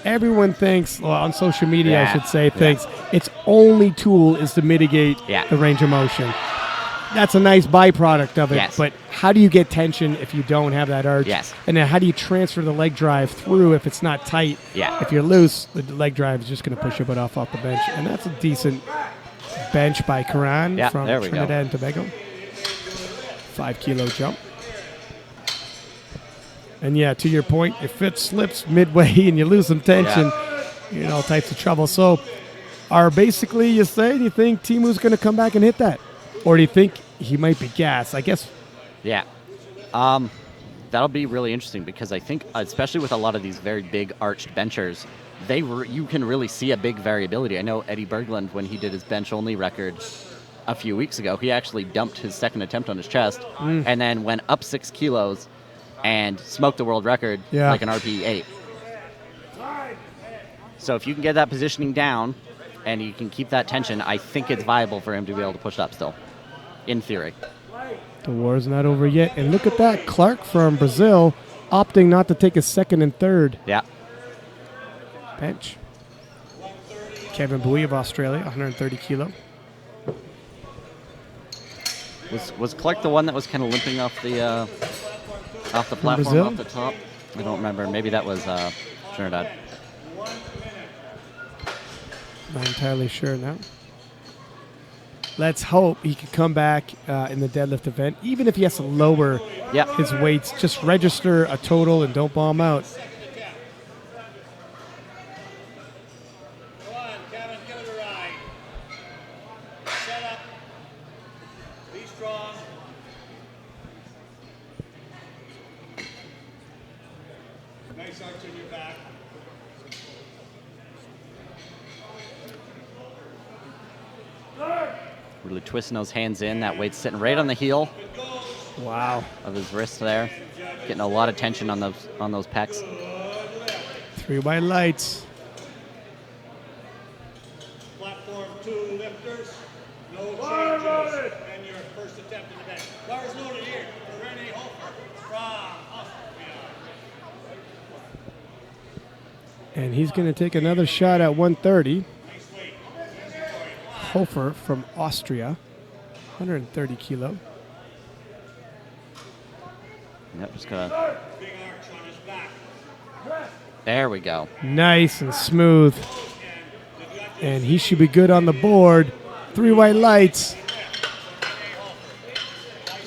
Everyone thinks, well, on social media, I should say, thinks its only tool is to mitigate the range of motion. That's a nice byproduct of it, but how do you get tension if you don't have that arch? Yes. And then how do you transfer the leg drive through if it's not tight? Yeah. If you're loose, the leg drive is just going to push your butt off the bench. And that's a decent bench by Karan from Trinidad and Tobago. 5 kilo jump. And yeah, to your point, if it slips midway and you lose some tension, you're in all types of trouble. So basically you think Timu's going to come back and hit that? Or do you think he might be gassed? I guess. Yeah. That'll be really interesting because I think, especially with a lot of these very big arched benchers, you can really see a big variability. I know Eddie Berglund, when he did his bench only record a few weeks ago, he actually dumped his second attempt on his chest and then went up 6 kilos and smoked the world record like an RPE 8. So if you can get that positioning down and you can keep that tension, I think it's viable for him to be able to push up still, in theory. The war's not over yet. And look at that, Clark from Brazil opting not to take his second and third. Yeah. Bench. Kevin Bowie of Australia, 130 kilo. Was Clark the one that was kind of limping off the platform, Brazil? off the top? I don't remember. Maybe that was Trinidad. Not entirely sure now. Let's hope he can come back in the deadlift event. Even if he has to lower his weights, just register a total and don't bomb out. Come on, Kevin, give it a ride. Set up. Be strong. Nice arch in your back. Really twisting those hands in. That weight's sitting right on the heel. Wow. Of his wrist there. Getting a lot of tension on those pecs. 3 white lights. Platform 2 lifters. No changes. And your first attempt in the bench. Bars loaded here for Renee Hofer from Austria. And he's going to take another shot at 130. Hofer from Austria, 130 kilo. Yep, just gonna. There we go. Nice and smooth. And he should be good on the board. 3 white lights.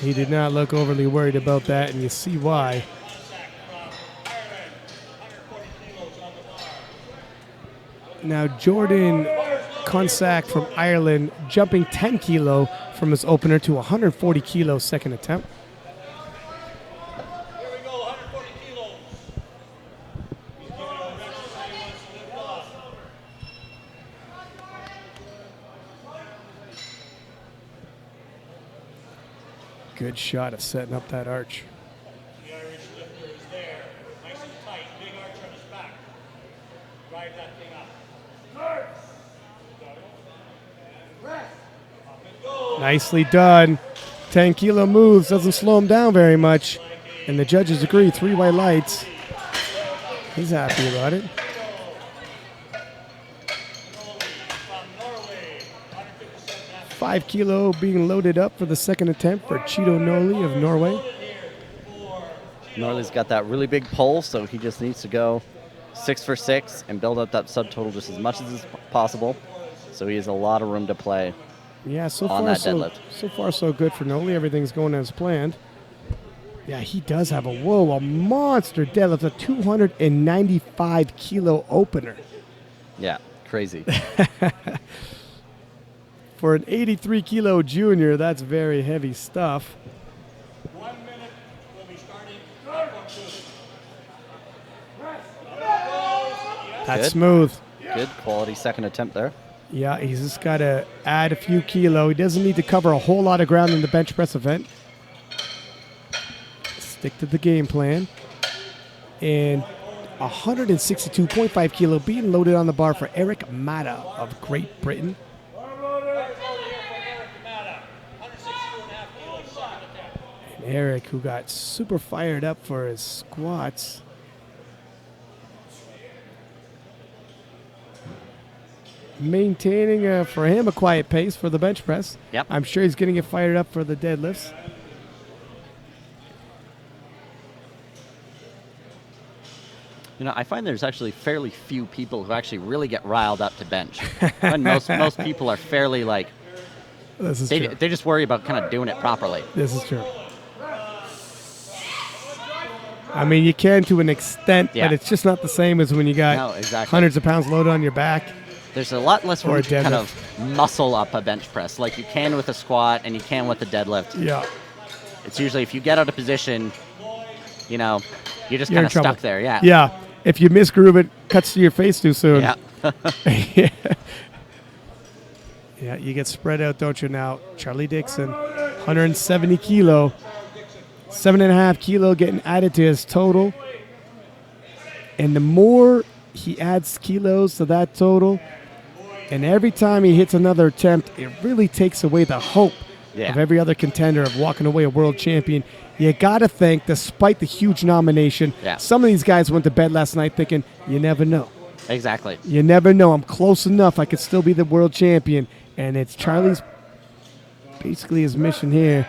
He did not look overly worried about that, and you see why. Now Jordan Consack from Ireland jumping 10 kilo from his opener to 140 kilo second attempt. Here we go, 140 kilos. He's giving a rest so he wants to lift off. Good shot of setting up that arch. The Irish lifter is there. Nice and tight. Big arch on his back. Drive that thing up. Nicely done. 10-kilo moves. Doesn't slow him down very much. And the judges agree. 3 white lights. He's happy about it. From Norway, 157.5. 5 kilo being loaded up for the second attempt for Cheeto Noli of Norway. Noli's got that really big pull, so he just needs to go 6 for 6 and build up that subtotal just as much as is possible. So he has a lot of room to play. Yeah, so on far that deadlift. so far so good for Noli. Everything's going as planned. Yeah, he does have a monster deadlift, a 295 kilo opener. Yeah, crazy. For an 83 kilo junior, that's very heavy stuff. 1 minute. We'll be starting. That's Good. smooth. Good quality second attempt there. Yeah, he's just got to add a few kilo. He doesn't need to cover a whole lot of ground in the bench press event. Stick to the game plan. And 162.5 kilo being loaded on the bar for Erick Maddow of Great Britain. And Erick, who got super fired up for his squats. Maintaining, for him, a quiet pace for the bench press. Yep. I'm sure he's going to get fired up for the deadlifts. You know, I find there's actually fairly few people who actually really get riled up to bench. And most people are fairly like, This is true. they just worry about kind of doing it properly. This is true. I mean, you can to an extent, Yeah. but it's just not the same as when you got No, exactly. hundreds of pounds loaded on your back. There's a lot less Or room a to kind deadlift. of muscle up a bench press like you can with a squat and you can with a deadlift. Yeah. It's usually if you get out of position, you know, you're just You're kind in of trouble. stuck there. Yeah. Yeah. If you misgroove it, cuts to your face too soon. Yeah. Yeah. Yeah, you get spread out, don't you now? Charlie Dixon, 170 kilo. 7.5 kilo getting added to his total. And the more he adds kilos to that total, and every time he hits another attempt, it really takes away the hope Yeah. of every other contender of walking away a world champion. You got to think, despite the huge nomination, Yeah. some of these guys went to bed last night thinking, you never know. Exactly. You never know. I'm close enough. I could still be the world champion. And it's Charlie's, basically his mission here.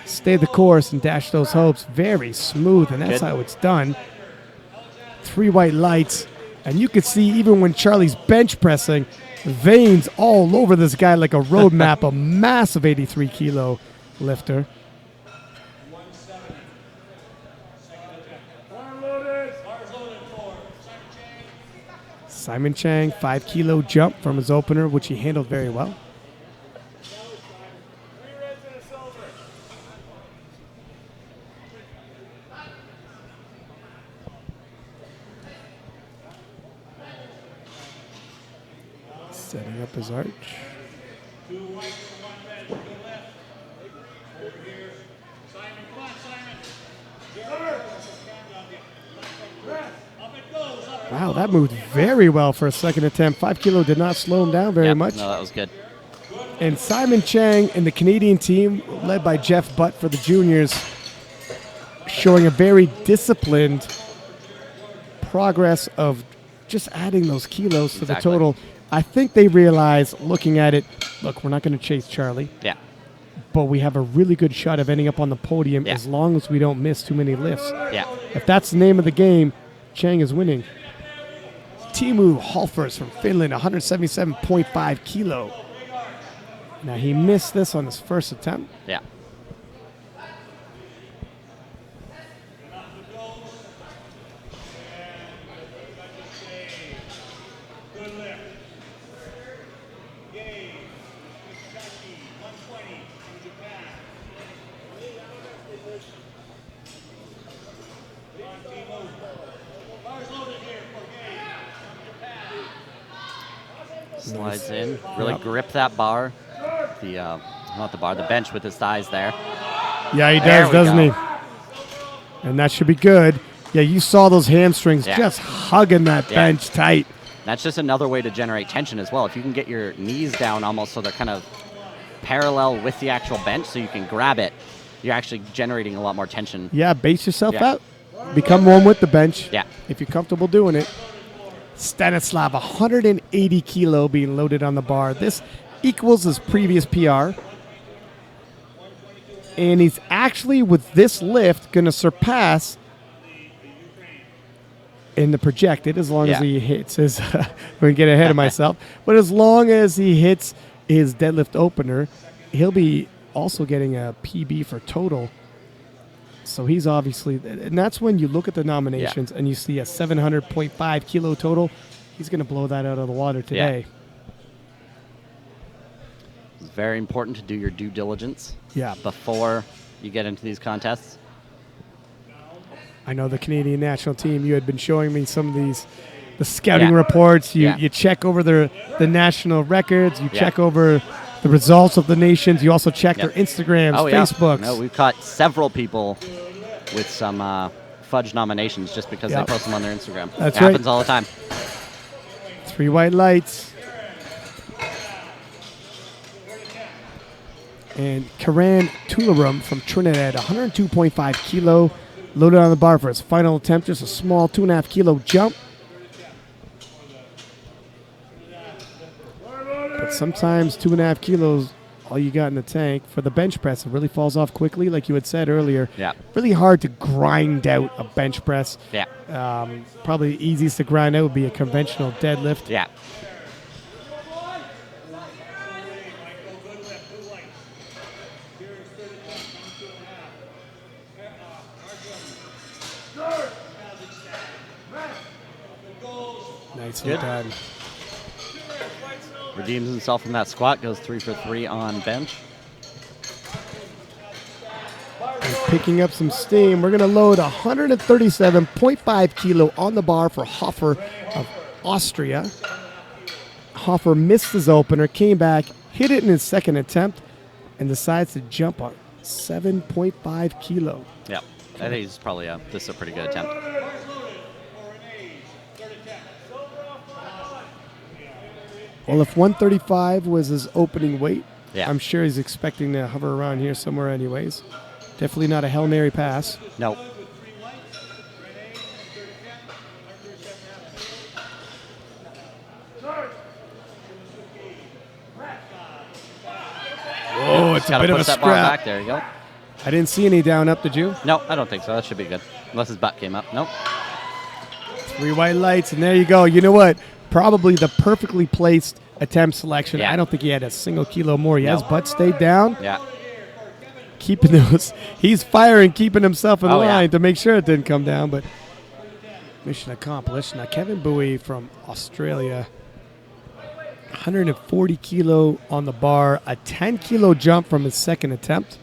Stay the course and dash those hopes. Very smooth, and that's Good. how it's done. 3 white lights. And you could see even when Charlie's bench pressing, veins all over this guy like a road map, a massive 83 kilo lifter. Simon Chang, 5 kilo jump from his opener, which he handled very well. Setting up his arch. Wow, that moved very well for a second attempt. 5 kilo did not slow him down very Yep. much. No, that was good. And Simon Chang and the Canadian team, led by Jeff Butt for the juniors, showing a very disciplined progress of just adding those kilos to the Exactly. total. I think they realize, looking at it, look, we're not going to chase Charlie, Yeah. but we have a really good shot of ending up on the podium Yeah. as long as we don't miss too many lifts. Yeah. If that's the name of the game, Chang is winning. Timu Halfers from Finland, 177.5 kilo. Now, he missed this on his first attempt. Yeah. Slides in. Really Yep. grip that bar. The not the bar, the bench with his thighs there. Yeah, he There does, we doesn't go. he? And that should be good. Yeah, you saw those hamstrings Yeah. just hugging that Yeah. bench tight. That's just another way to generate tension as well. If you can get your knees down almost so they're kind of parallel with the actual bench so you can grab it, you're actually generating a lot more tension. Yeah, base yourself Yeah. out. Become one with the bench. Yeah. If you're comfortable doing it. Stanislav, 180 kilo being loaded on the bar. This equals his previous PR. And he's actually, with this lift, going to surpass in the projected, as long as he hits his, I'm going to get ahead of myself, but as long as he hits his deadlift opener, he'll be also getting a PB for total. So he's obviously, and that's when you look at the nominations and you see a 700.5 kilo total. He's going to blow that out of the water today. It's very important to do your due diligence Yeah. before you get into these contests. I know the Canadian national team, you had been showing me some of the scouting reports. You check over the national records. You check over the results of the nations. You also check their Instagrams, Facebooks. No, we've caught several people with some fudge nominations just because they post them on their Instagram. That's it happens all the time. 3 white lights. And Karan Tularum from Trinidad, 102.5 kilo, loaded on the bar for his final attempt. Just a small 2.5 kilo jump. But sometimes 2.5 kilos, all you got in the tank. For the bench press, it really falls off quickly, like you had said earlier. Yeah. Really hard to grind out a bench press. Yeah. Probably the easiest to grind out would be a conventional deadlift. Yeah. Nicely done. Redeems himself from that squat, goes 3 for 3 on bench. Picking up some steam. We're going to load 137.5 kilo on the bar for Hofer of Austria. Hofer missed his opener, came back, hit it in his second attempt, and decides to jump on 7.5 kilo. Yeah, I think he's probably this is a pretty good attempt. Well, if 135 was his opening weight, Yeah. I'm sure he's expecting to hover around here somewhere anyways. Definitely not a Hail Mary pass. No. Oh, it's a Gotta bit of a push that bar scrap. back. There you go. I didn't see any down up, did you? No, I don't think so. That should be good. Unless his butt came up. Nope. 3 white lights, and there you go. You know what? Probably the perfectly placed attempt selection. Yeah. I don't think he had a single kilo more. No. His butt stayed down. Yeah. Keeping those, he's firing, keeping himself in line yeah. to make sure it didn't come down, but mission accomplished. Now, Kevin Bowie from Australia, 140 kilo on the bar, a 10 kilo jump from his second attempt.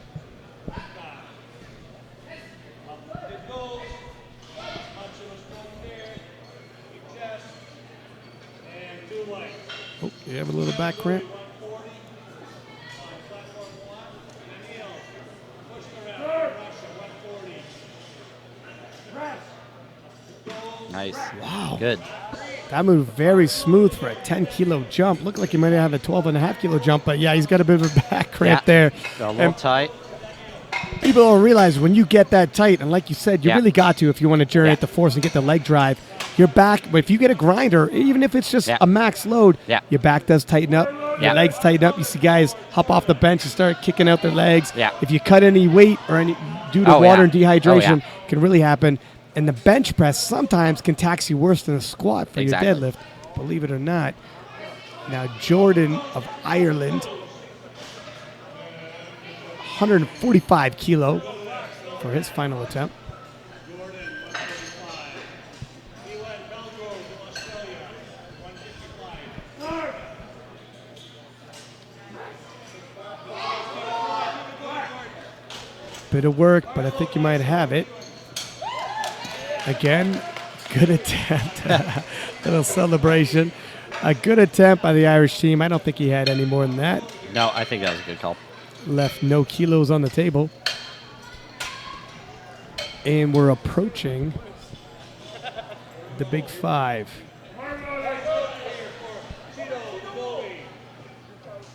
Oh, you have a little back cramp. Nice. Wow. Good. That moved very smooth for a 10 kilo jump. Looked like he might have had a 12.5 kilo jump, but yeah, he's got a bit of a back cramp there. Got a little And tight. people don't realize when you get that tight, and like you said, you Yeah. really got to if you want to generate the force and get the leg drive. Your back, but if you get a grinder, even if it's just a max load, your back does tighten up. Your legs tighten up. You see guys hop off the bench and start kicking out their legs. Yeah. If you cut any weight or any due to water and dehydration, can really happen. And the bench press sometimes can tax you worse than a squat for your deadlift, believe it or not. Now, Jordan of Ireland, 145 kilo for his final attempt. Bit of work, but I think you might have it. Again, good attempt. Little celebration. A good attempt by the Irish team. I don't think he had any more than that. No, I think that was a good call. Left no kilos on the table. And we're approaching the big 5.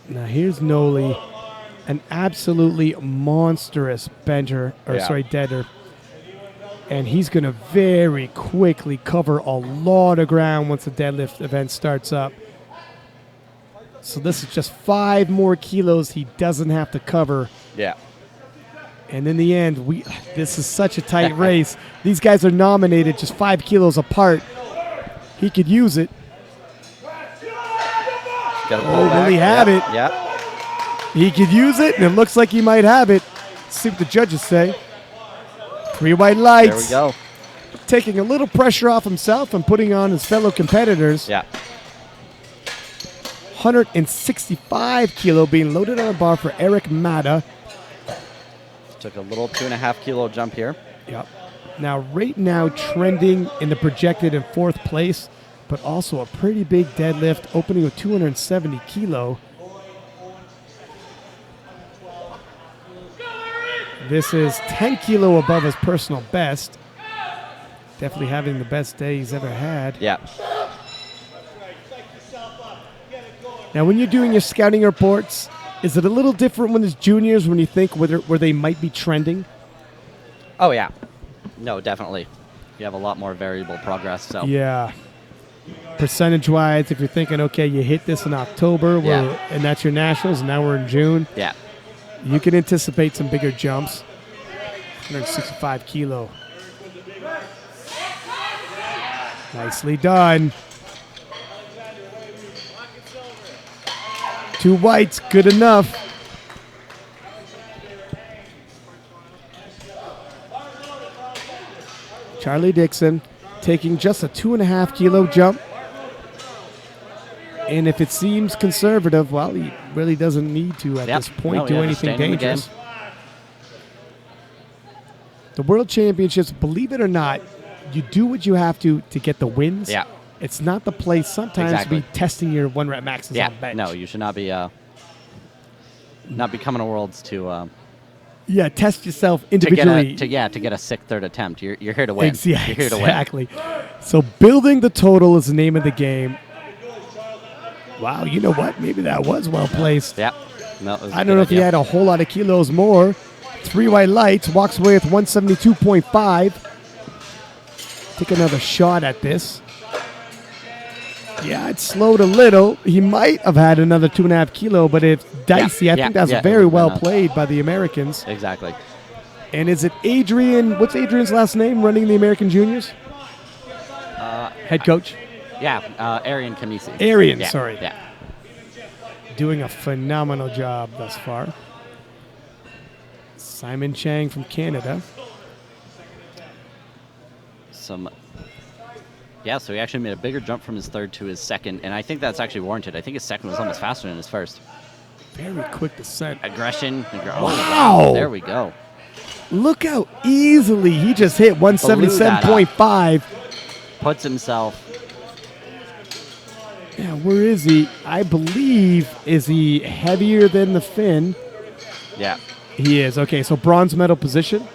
Now here's Noli. an absolutely monstrous bencher, or Yeah. sorry, deader. And he's going to very quickly cover a lot of ground once the deadlift event starts up. So this is just 5 more kilos he doesn't have to cover. Yeah. And in the end, this is such a tight race. These guys are nominated just 5 kilos apart. He could use it. Will he have it? Yeah. He could use it, and it looks like he might have it. Let's see what the judges say. 3 white lights. There we go. Taking a little pressure off himself and putting on his fellow competitors. Yeah. 165 kilo being loaded on the bar for Erick Maddow. Took a little 2.5 kilo jump here. Yep. Now, right now, trending in the projected in 4th place, but also a pretty big deadlift, opening with 270 kilo. This is 10 kilo above his personal best. Definitely having the best day he's ever had. Yeah. Now, when you're doing your scouting reports, is it a little different when it's juniors when you think where they might be trending? Oh, yeah. No, definitely. You have a lot more variable progress. So Yeah. Percentage-wise, if you're thinking, okay, you hit this in October, and that's your nationals, and now we're in June, Yeah. you can anticipate some bigger jumps. 165 kilo. Nicely done. 2 whites, good enough. Charlie Dixon taking just a 2.5 kilo jump. And if it seems conservative, well, he really doesn't need to at this point do anything dangerous. The World Championships, believe it or not, you do what you have to get the wins. Yeah. It's not the place sometimes to be testing your 1-rep maxes on bench. No, you should not be coming to Worlds to test yourself individually. to get a sick 3rd attempt. You're here to win. Yeah, You're here to win. exactly. So building the total is the name of the game. Wow, you know what? Maybe that was well placed. Yeah. No, it was I don't know if he had a whole lot of kilos more. 3 white lights, walks away with 172.5. Take another shot at this. Yeah, it slowed a little. He might have had another 2.5 kilo, but it's dicey. I think that's very well played by the Americans. Exactly. And is it Adrian? What's Adrian's last name running the American Juniors? Head coach? Yeah, Arian Kamisi. Arian, sorry. Yeah. Doing a phenomenal job thus far. Simon Chang from Canada. So he actually made a bigger jump from his 3rd to his 2nd, and I think that's actually warranted. I think his 2nd was almost faster than his 1st. Very quick descent. Aggression. Wow. There we go. Look how easily he just hit 177.5. Puts himself. Yeah, where is he? I believe, is he heavier than the Finn? Yeah. He is. Okay, so bronze medal position.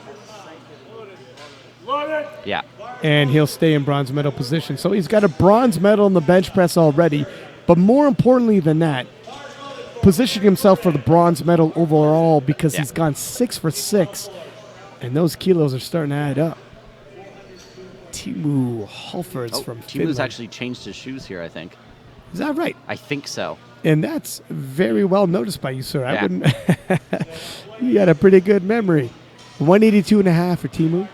Yeah. And he'll stay in bronze medal position. So he's got a bronze medal in the bench press already. But more importantly than that, positioning himself for the bronze medal overall because he's gone 6 for 6. And those kilos are starting to add up. Teemu Halfords from Finland. Teemu's actually changed his shoes here, I think. Is that right? I think so. And that's very well noticed by you, sir. Yeah. I wouldn't. You got a pretty good memory. 182.5 for Teemu.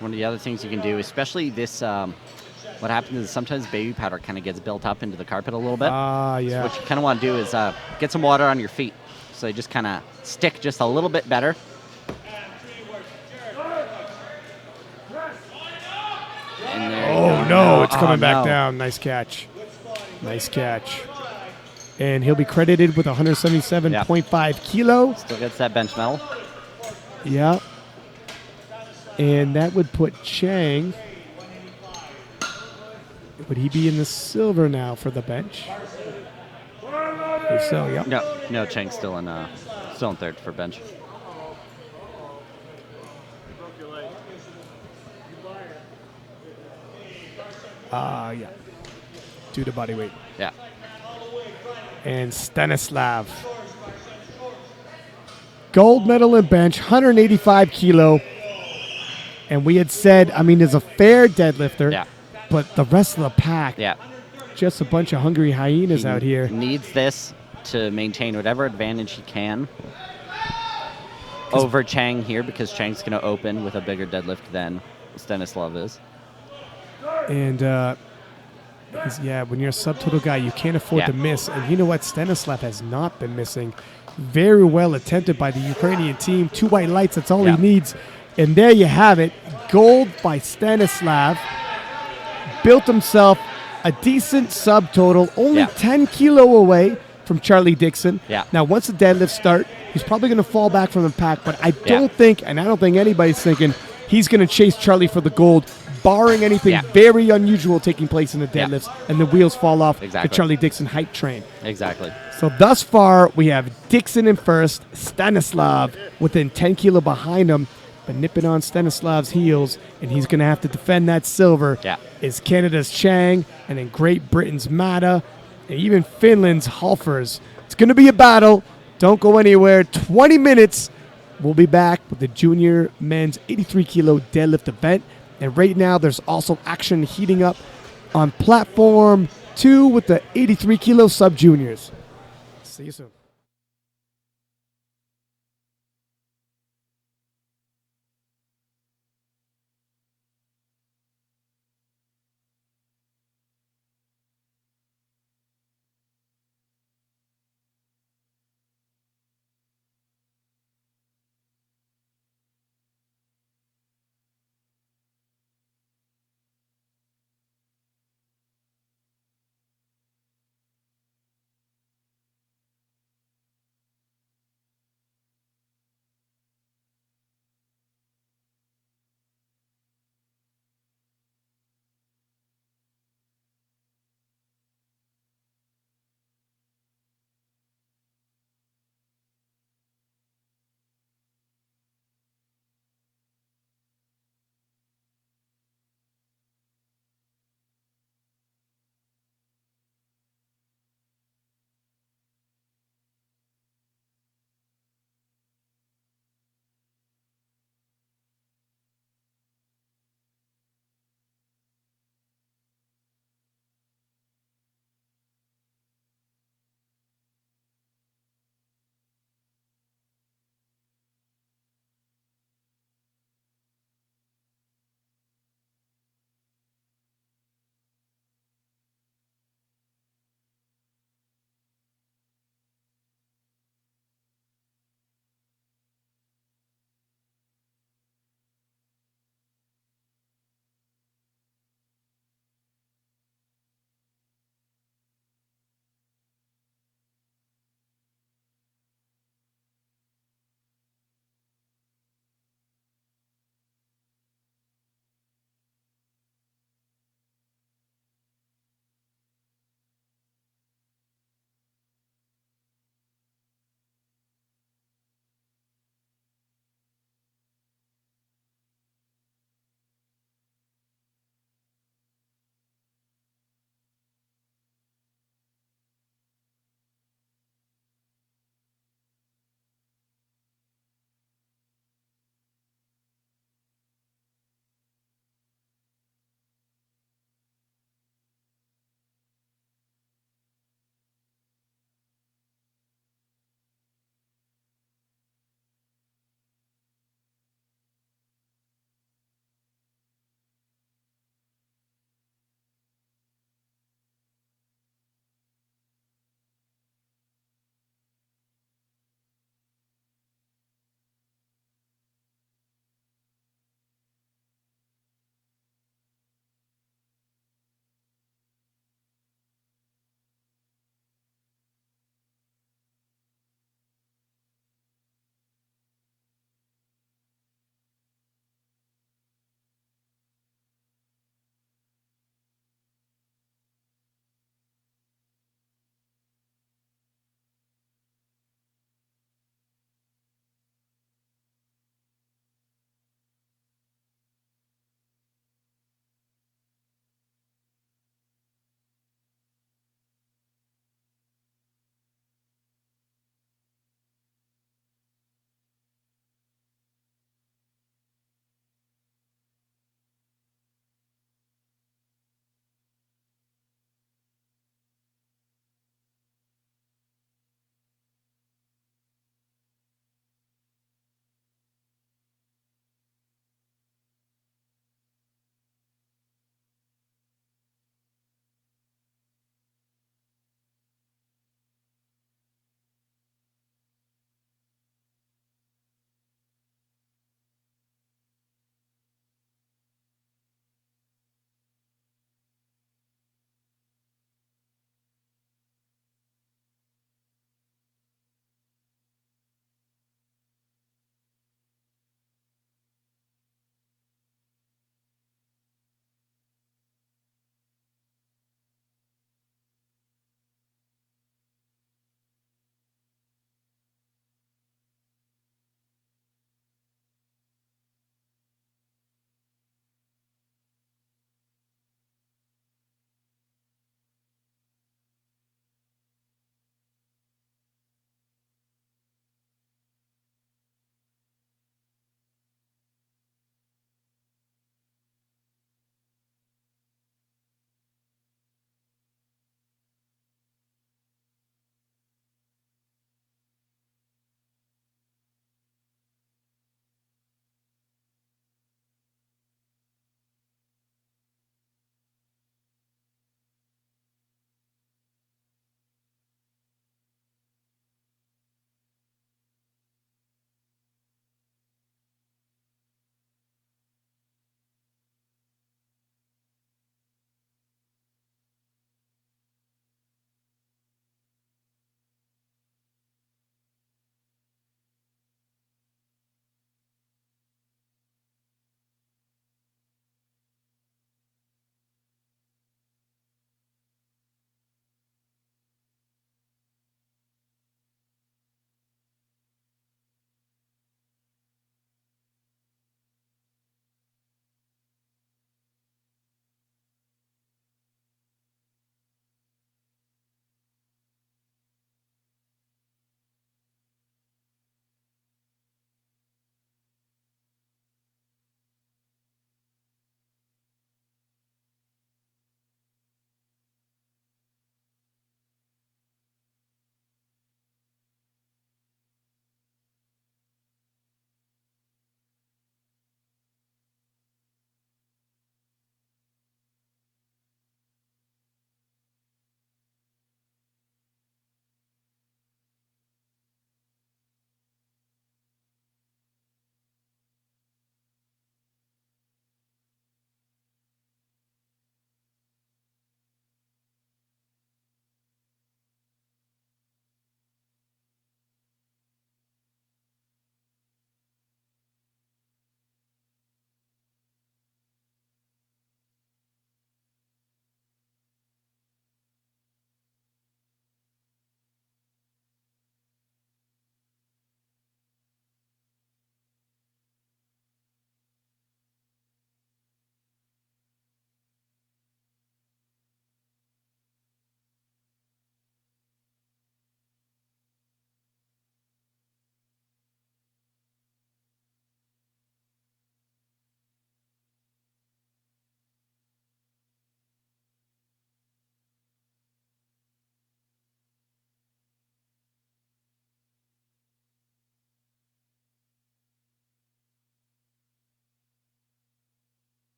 One of the other things you can do, especially this, what happens is sometimes baby powder kind of gets built up into the carpet a little bit. Yeah. So what you kind of want to do is get some water on your feet so they just kind of stick just a little bit better. And there you go. No, it's coming back no. down. Nice catch. Nice catch. And he'll be credited with 177.5 kilo. Still gets that bench medal. Yeah. And that would put Chang. Would he be in the silver now for the bench? If so, yeah. No, Chang's still in 3rd for bench. Yeah. Due to body weight. Yeah. And Stanislav. gold medal in bench, 185 kilo. And we had said, I mean, is a fair deadlifter, Yeah. but the rest of the pack, Yeah. just a bunch of hungry hyenas out here. Needs this to maintain whatever advantage he can over Chang here, because Chang's going to open with a bigger deadlift than Stanislav is. And, when you're a subtotal guy, you can't afford to miss. And you know what? Stanislav has not been missing. Very well attempted by the Ukrainian team. 2 white lights, that's all he needs. And there you have it. Gold by Stanislav. Built himself a decent subtotal, only 10 kilo away from Charlie Dixon. Yeah. Now, once the deadlifts start, he's probably going to fall back from the pack, but I don't think, and I don't think anybody's thinking, he's going to chase Charlie for the gold, barring anything very unusual taking place in the deadlifts, and the wheels fall off the Charlie Dixon hype train. Exactly. So thus far, we have Dixon in first, Stanislav within 10 kilo behind him, but nipping on Stanislav's heels, and he's going to have to defend that silver, is Canada's Chang, and then Great Britain's Maddow, and even Finland's Halfers. It's going to be a battle. Don't go anywhere. 20 minutes. We'll be back with the junior men's 83 kilo deadlift event. And right now, there's also action heating up on platform 2 with the 83 kilo sub juniors. See you soon.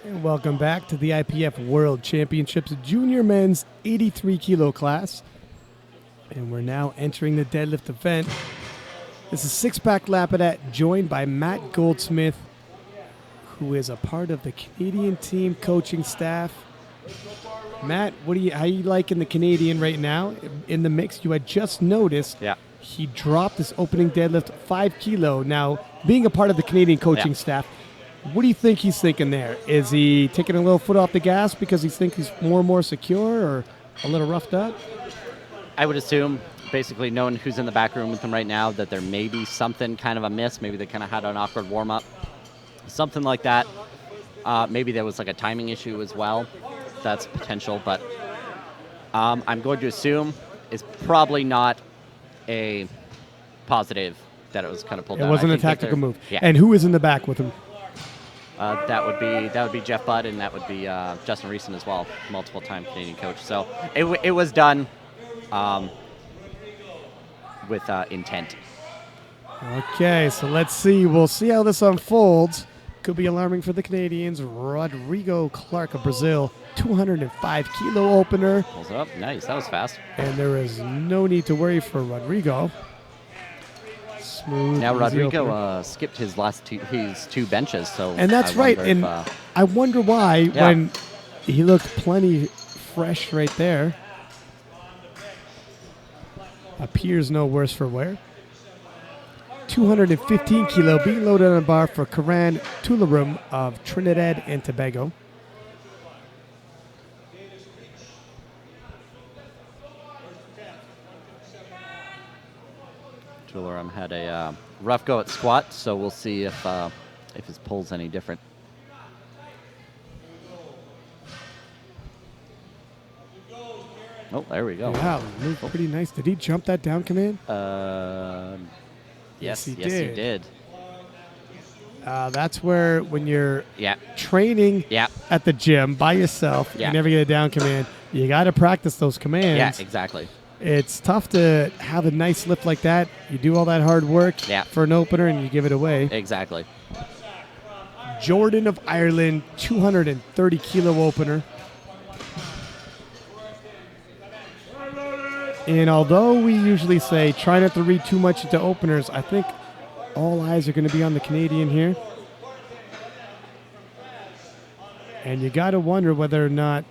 And welcome back to the IPF World Championships Junior Men's 83 kilo class. And we're now entering the deadlift event. This is six-pack Lapidat, joined by Matt Goldsmith, who is a part of the Canadian team coaching staff. Matt, how you liking the Canadian right now in the mix? You had just noticed he dropped his opening deadlift 5 kilo. Now, being a part of the Canadian coaching staff, what do you think he's thinking there? Is he taking a little foot off the gas because he thinks he's more and more secure, or a little roughed up? I would assume, basically knowing who's in the back room with him right now, that there may be something kind of amiss. Maybe they kind of had an awkward warm-up. Something like that. Maybe there was like a timing issue as well. That's potential, but I'm going to assume it's probably not a positive that it was kind of pulled down. It wasn't a tactical move. Yeah. And who is in the back with him? That would be Jeff Budd, and that would be Justin Reeson as well, multiple-time Canadian coach. So it was done with intent. Okay, so let's see. We'll see how this unfolds. Could be alarming for the Canadians. Rodrigo Clark of Brazil, 205 kilo opener. Pulls it up. Nice. That was fast. And there is no need to worry for Rodrigo. Smooth. Now easy Rodrigo opener. skipped his two benches, so And that's right. And I wonder why when he looked plenty fresh right there. Appears no worse for wear. 215 kilo being loaded on a bar for Karan Tularum of Trinidad and Tobago. Tularum had a rough go at squat, so we'll see if his pull's any different. Oh, there we go. Wow, moved pretty nice. Did he jump that down command? Yes, he did. did. That's where when you're Yeah. training at the gym by yourself, you never get a down command. You got to practice those commands. Yeah, exactly. It's tough to have a nice lift like that. You do all that hard work for an opener and you give it away. Exactly. Jordan of Ireland, 230 kilo opener. And although we usually say try not to read too much into openers, I think all eyes are going to be on the Canadian here. And you got to wonder whether or not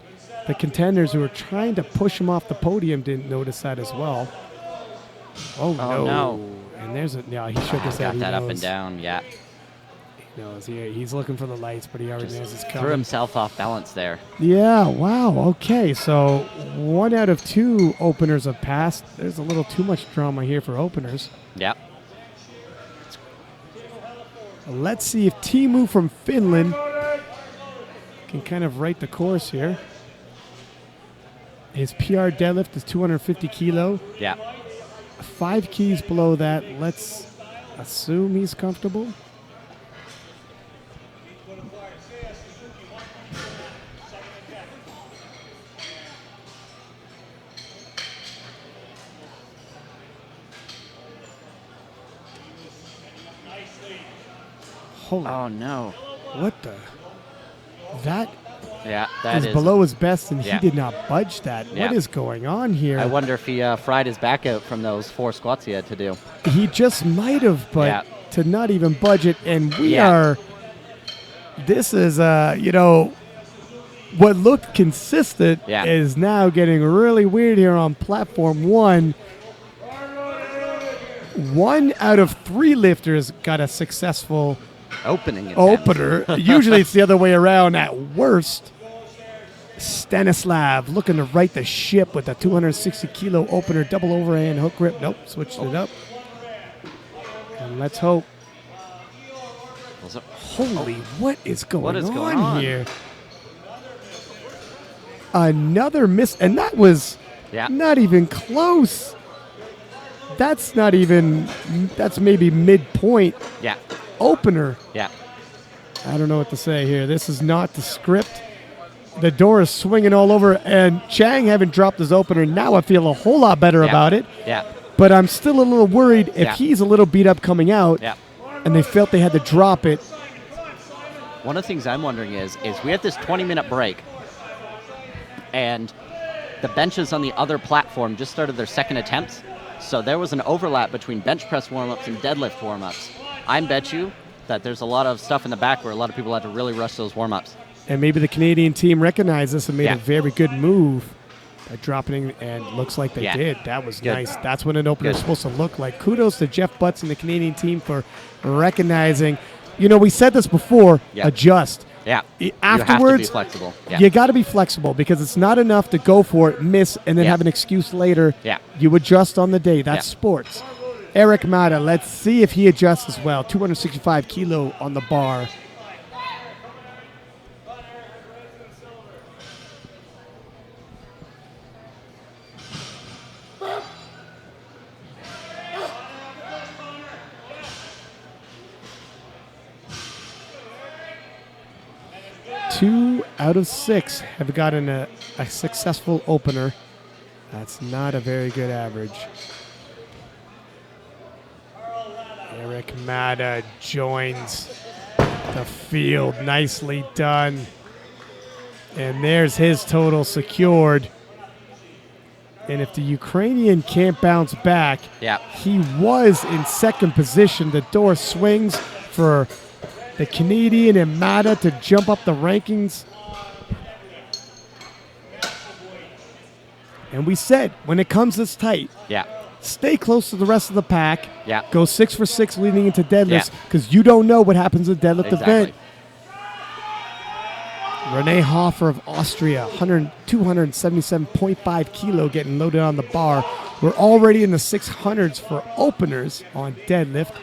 the contenders who are trying to push him off the podium didn't notice that as well. Oh no. And there's he shook his head. Got that up and down, He knows. He's looking for the lights, but he already knows it's coming. Threw himself off balance there. Yeah, wow. Okay, so 1 out of 2 openers have passed. There's a little too much drama here for openers. Yep. Let's see if Timu from Finland can kind of right the course here. His PR deadlift is 250 kilo. Yeah. 5 keys below that. Let's assume he's comfortable. Holy, Oh no. what the? That Yeah, that is below his best, and Yeah. he did not budge that. Yeah. What is going on here? I wonder if he fried his back out from those 4 squats he had to do. He just might have, but Yeah. to not even budge it. And we Yeah. are, this is, what looked consistent is now getting really weird here on platform 1. 1 out of 3 lifters got a successful Opening attempt. opener. Usually it's the other way around at worst. Stanislav looking to right the ship with a 260 kilo opener, double overhand hook grip. Nope, switched it up. And let's hope. Holy, what is going on here? Another miss, and that was not even close. That's that's maybe midpoint opener. Yeah. I don't know what to say here. This is not the script. The door is swinging all over, and Chang haven't dropped his opener. Now I feel a whole lot better about it. Yeah. But I'm still a little worried if he's a little beat up coming out, and they felt they had to drop it. one of the things I'm wondering is we have this 20-minute break, and the benches on the other platform just started their second attempts, so there was an overlap between bench press warm-ups and deadlift warm-ups. I bet you that there's a lot of stuff in the back where a lot of people had to really rush those warm-ups. And maybe the Canadian team recognized this and made a very good move by dropping it, and looks like they did. That was nice. That's what an opener is supposed to look like. Kudos to Jeff Butts and the Canadian team for recognizing. You know, we said this before, adjust. Yeah. Afterwards, you have to be flexible. Yeah. You got to be flexible, because it's not enough to go for it, miss, and then have an excuse later. Yeah. You adjust on the day. That's sports. Erick Maddow, let's see if he adjusts as well. 265 kilo on the bar. Two out of 6 have gotten a successful opener. That's not a very good average. Erick Maddow joins the field. Nicely done. And there's his total secured. And if the Ukrainian can't bounce back, he was in second position. The door swings for the Canadian and Maddow to jump up the rankings. And we said, when it comes this tight, stay close to the rest of the pack. Go 6 for 6 leading into deadlifts, because you don't know what happens at deadlift event. Renee Hofer of Austria, 277.5 kilo getting loaded on the bar. We're already in the 600s for openers on deadlift.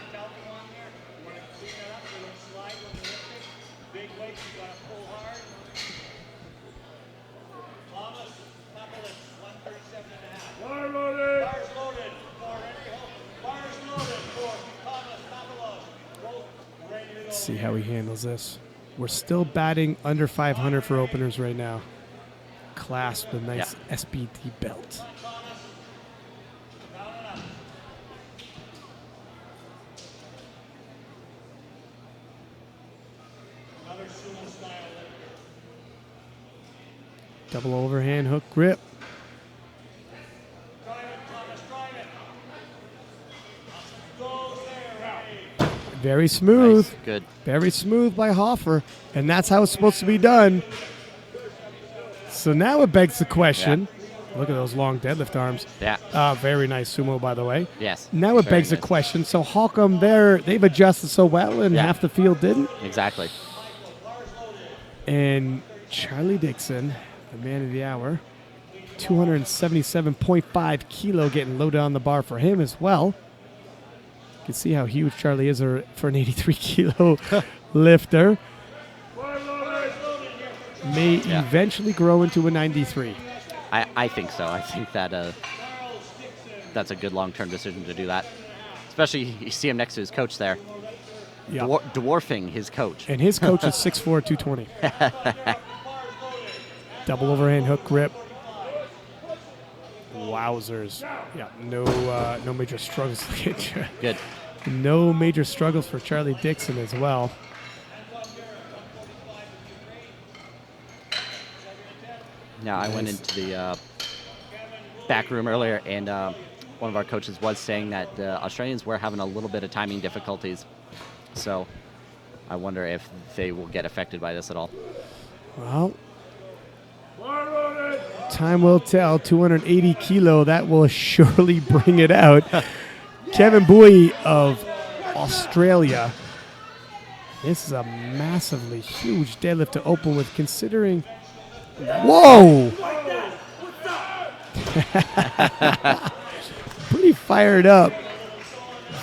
See how he handles this. We're still batting under 500 for openers right now. Clasp a nice SBT belt. Double overhand hook grip. Very smooth. Nice. Good. Very smooth by Hofer. And that's how it's supposed to be done. So now it begs the question. Look at those long deadlift arms. Very nice sumo, by the way. Yes. Now it begs the question. So how come they've adjusted so well and half the field didn't? Exactly. And Charlie Dixon, the man of the hour, 277.5 kilo getting loaded on the bar for him as well. You can see how huge Charlie is for an 83 kilo lifter. May eventually grow into a 93. I think so. I think that that's a good long-term decision to do that. Especially you see him next to his coach there. Dwarfing his coach. And his coach is 6'4", 220. Double overhand hook grip. Wowzers. Yeah, no major struggles. Good. No major struggles for Charlie Dixon as well. Now, I went into the back room earlier, and one of our coaches was saying that the Australians were having a little bit of timing difficulties. So I wonder if they will get affected by this at all. Well, time will tell. 280 kilo, that will surely bring it out. Kevin Bowie of Australia. This is a massively huge deadlift to open with, considering... Whoa! Pretty fired up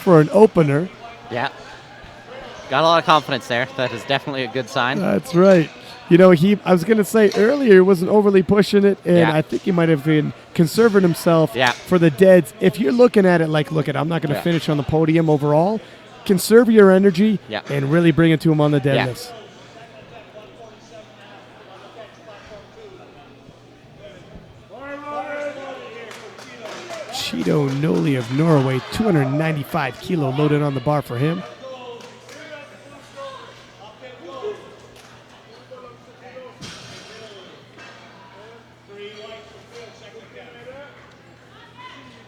for an opener. Yeah. Got a lot of confidence there. That is definitely a good sign. That's right. You know, I was going to say earlier he wasn't overly pushing it, and I think he might have been conserving himself for the deads. If you're looking at it like, look, I'm not going to finish on the podium overall, conserve your energy and really bring it to him on the deadlifts. Cheeto Noli of Norway, 295 kilo loaded on the bar for him.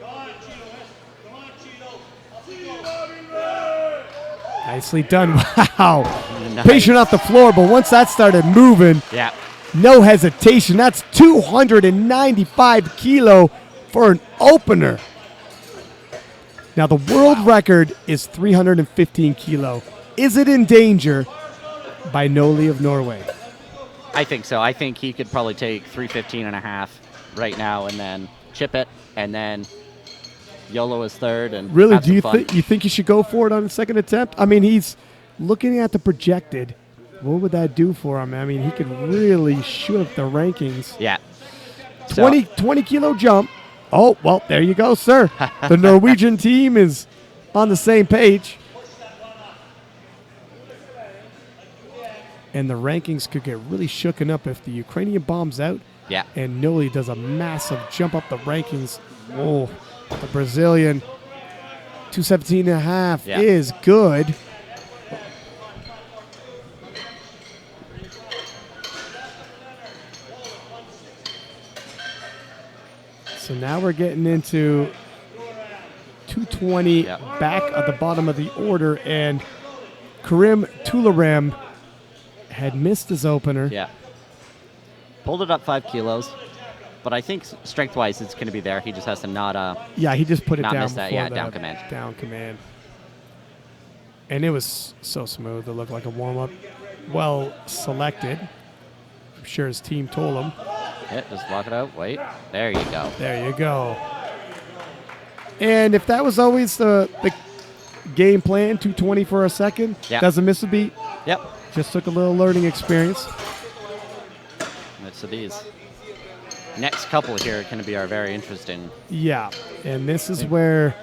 on, Cheeto. Come on, Cheeto. Up you go. Nicely done. Wow. Nice. Patient off the floor, but once that started moving, Yeah. no hesitation. That's 295 kilo for an opener. Now, the world record is 315 kilo. Is it in danger by Noli of Norway? I think so. I think he could probably take 315 and a half right now and then chip it and then YOLO is third and Really, have do you some fun. think you think you should go for it on the second attempt? I mean, he's looking at the projected. What would that do for him? I mean, he could really shoot up the rankings. Yeah. So- 20 kilo jump. Oh, well, there you go, sir. The Norwegian team is on the same page. And the rankings could get really shooken up if the Ukrainian bombs out Yeah. and Noli does a massive jump up the rankings. Whoa, the Brazilian 217 and a half Yeah. is good. So now we're getting into 220 Yeah. back at the bottom of the order, and Karim Tularem had missed his opener. Yeah. Pulled it up 5 kilos. But I think strength-wise, it's going to be there. He just has to not. Yeah, he just put it Not down miss that, before yeah, the down command. Down command. And it was so smooth. It looked like a warm-up. Well selected. I'm sure his team told him. Yeah, just block it out. Wait. There you go. There you go. And if that was always the game plan, 220 for a second, Yeah. doesn't miss a beat. Yep. Just took a little learning experience. So these next couple here are going to be our very interesting. Yeah, and this is where,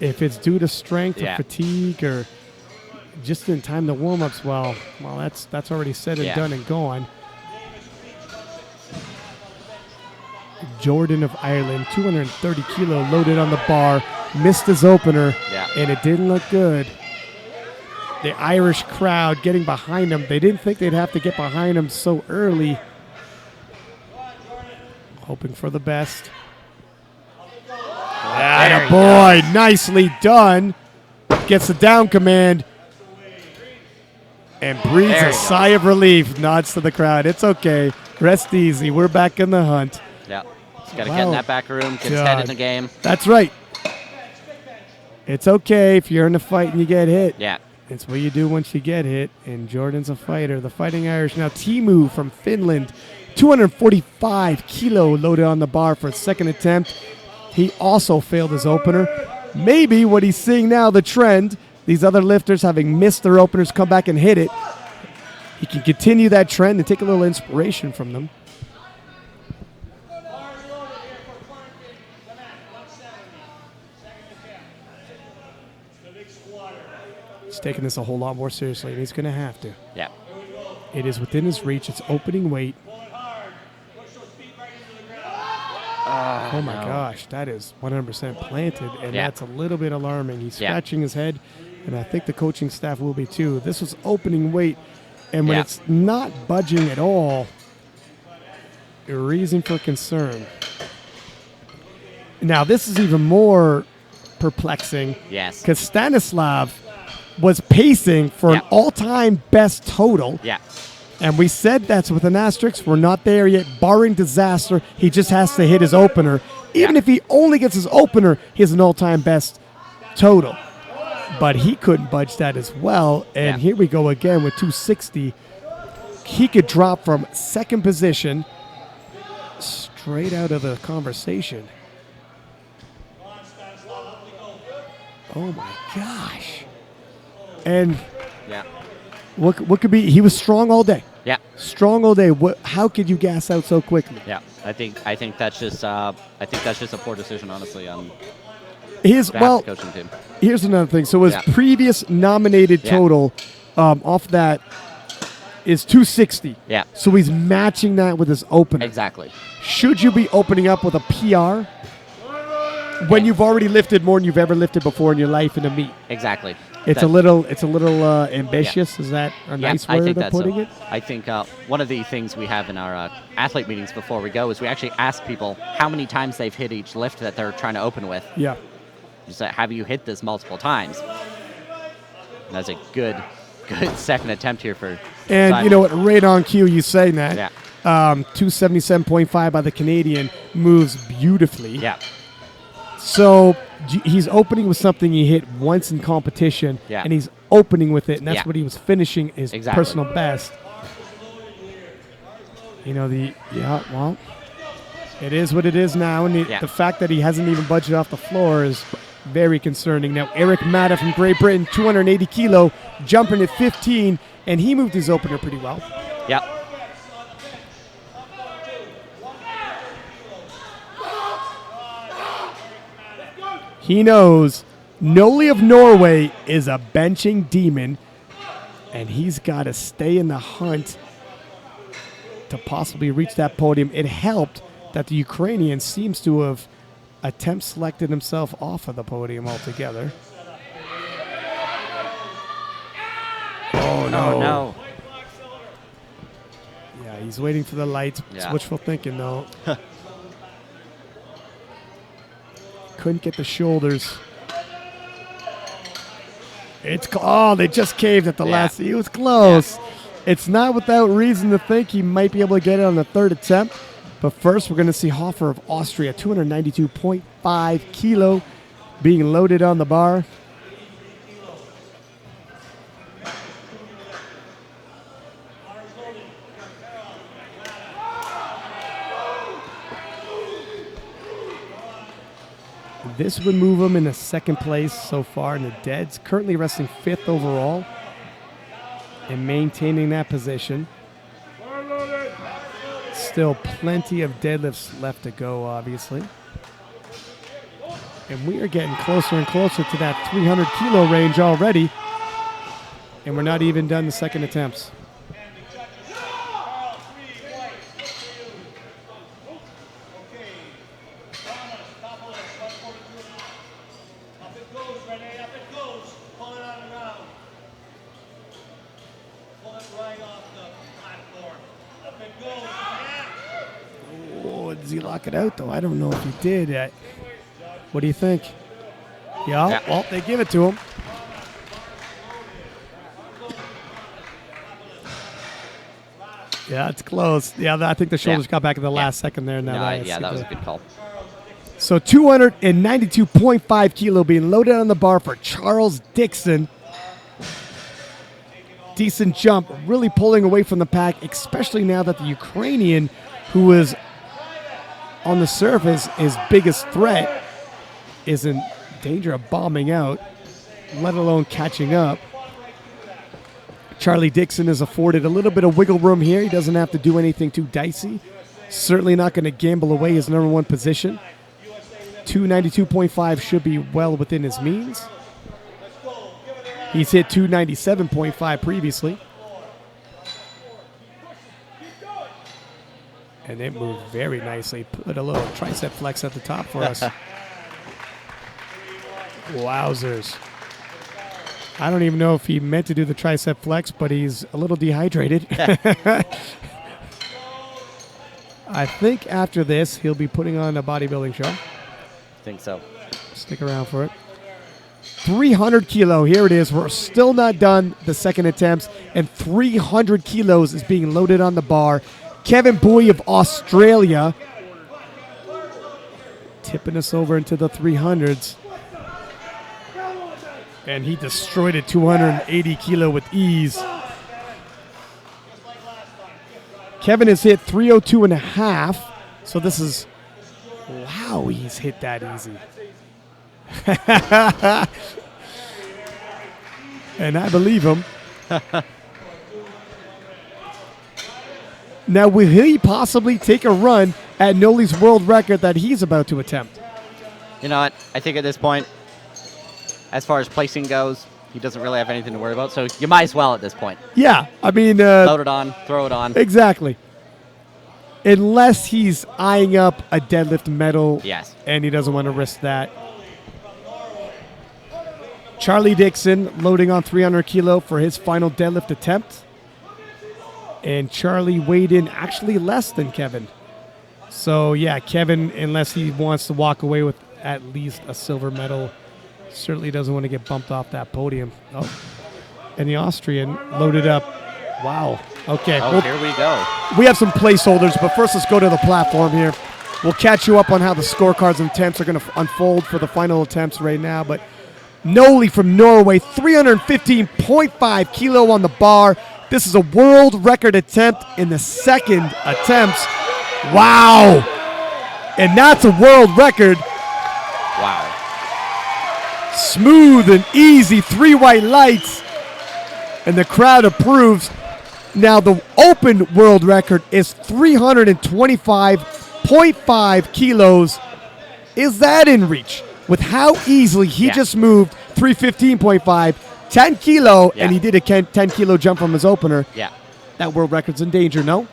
if it's due to strength or Yeah. fatigue or just in time the warm-ups, well, that's already said and Yeah. done and gone. Jordan of Ireland, 230 kilo, loaded on the bar, missed his opener, Yeah. and it didn't look good. The Irish crowd getting behind him. They didn't think they'd have to get behind him so early. Hoping for the best. There you Boy, nicely done. Gets the down command and breathes There a you go. sigh of relief. Nods to the crowd. It's okay. Rest easy. We're back in the hunt. Yeah. Just got to get in Wow. that back room, get his head in God. the game. That's right. It's okay if you're in a fight and you get hit. Yeah. It's what you do once you get hit. And Jordan's a fighter. The Fighting Irish. Now Timu from Finland, 245 kilo, loaded on the bar for a second attempt. He also failed his opener. Maybe what he's seeing now, the trend, these other lifters having missed their openers come back and hit it. He can continue that trend and take a little inspiration from them. Bars loaded here for quarantine. Come on, 170. Second attempt. The big squatter. He's taking this a whole lot more seriously, and he's going to have to. Yeah. It is within his reach. It's opening weight. Pull it hard. Push those feet right into the ground. Oh, my gosh. That is 100% planted, and Yeah. that's a little bit alarming. He's Yeah. scratching his head, and I think the coaching staff will be too. This was opening weight, and when Yeah. it's not budging at all, a reason for concern. Now, this is even more perplexing Yes. because Stanislav was pacing for an Yeah. all-time best total. Yeah. And we said that's with an asterisk. We're not there yet. Barring disaster, he just has to hit his opener. Even Yeah. if he only gets his opener, he has an all-time best total. But he couldn't budge that as well. And Yeah. here we go again with 260. He could drop from second position straight out of the conversation. Oh, my gosh. And Yeah. what could be? He was strong all day. Yeah. Strong all day. How could you gas out so quickly? Yeah. I think that's just a poor decision, honestly, on His behalf well, of the coaching team. here's another thing. So his Yeah. previous nominated Yeah. total off that is 260. Yeah. So he's matching that with his opener. Exactly. Should you be opening up with a PR? when you've already lifted more than you've ever lifted before in your life in a meet. Exactly. It's a little ambitious. Is that a nice I word think of that's putting it? I think one of the things we have in our athlete meetings before we go is we actually ask people how many times they've hit each lift that they're trying to open with. Yeah. Just have you hit this multiple times? And that's a good second attempt here for And Simon. you know what? Right on cue, you saying that. Yeah. 277.5 by the Canadian moves beautifully. Yeah. So he's opening with something he hit once in competition, Yeah. and he's opening with it, and that's Yeah. what he was finishing his Exactly. personal best. You know, well, it is what it is now, and the fact that he hasn't even budged off the floor is very concerning. Now, Erick Maddow from Great Britain, 280 kilo, jumping at 15, and he moved his opener pretty well. Yeah. He knows Noli of Norway is a benching demon, and he's got to stay in the hunt to possibly reach that podium. It helped that the Ukrainian seems to have selected himself off of the podium altogether. Oh, no. Yeah, he's waiting for the lights. It's Yeah. wishful thinking, though. Couldn't get the shoulders. They just caved at the last. He was close. It's not without reason to think he might be able to get it on the third attempt. But first, we're going to see Hofer of Austria, 292.5 kilo, being loaded on the bar. This would move him into second place so far in the deads. Currently resting 5th overall and maintaining that position. Still plenty of deadlifts left to go, obviously. And we are getting closer and closer to that 300 kilo range already. And we're not even done the second attempts. Does he lock it out, though? I don't know if he did. What do you think? Yeah. Well, they give it to him. Yeah, it's close. Yeah, I think the shoulders got back at the last second there. That was a good call. So 292.5 kilo being loaded on the bar for Charles Dixon. Decent jump, really pulling away from the pack, especially now that the Ukrainian, who is on the surface, his biggest threat, is in danger of bombing out, let alone catching up. Charlie Dixon is afforded a little bit of wiggle room here. He doesn't have to do anything too dicey. Certainly not going to gamble away his number one position. 292.5 should be well within his means. He's hit 297.5 previously. And it moved very nicely. Put a little tricep flex at the top for us. Wowzers. I don't even know if he meant to do the tricep flex, but he's a little dehydrated. I think after this, he'll be putting on a bodybuilding show. I think so. Stick around for it. 300 kilo. Here it is. We're still not done the second attempts, and 300 kilos is being loaded on the bar. Kevin Bowie of Australia tipping us over into the 300s. And he destroyed it 280 kilo with ease. Kevin has hit 302.5. So this is, wow, he's hit that easy. And I believe him. Now, will he possibly take a run at Noli's world record that he's about to attempt? You know what? I think at this point, as far as placing goes, he doesn't really have anything to worry about. So you might as well at this point. Yeah, I mean... load it on, throw it on. Exactly. unless he's eyeing up a deadlift medal. Yes. And he doesn't want to risk that. Charlie Dixon loading on 300 kilo for his final deadlift attempt. And Charlie weighed in actually less than Kevin. So, yeah, Kevin, unless he wants to walk away with at least a silver medal, certainly doesn't want to get bumped off that podium. Oh, and the Austrian loaded up. Wow. Okay. Oh, here we go. We have some placeholders, but first let's go to the platform here. We'll catch you up on how the scorecards and attempts are going to unfold for the final attempts right now. But Noli from Norway, 315.5 kilo on the bar. This is a world record attempt in the second attempts. Wow. And that's a world record. Wow. Smooth and easy, 3 white lights. And the crowd approves. Now the open world record is 325.5 kilos. Is that in reach? With how easily he just moved 315.5, 10 kilo, and he did a 10 kilo jump from his opener. Yeah. That world record's in danger, no?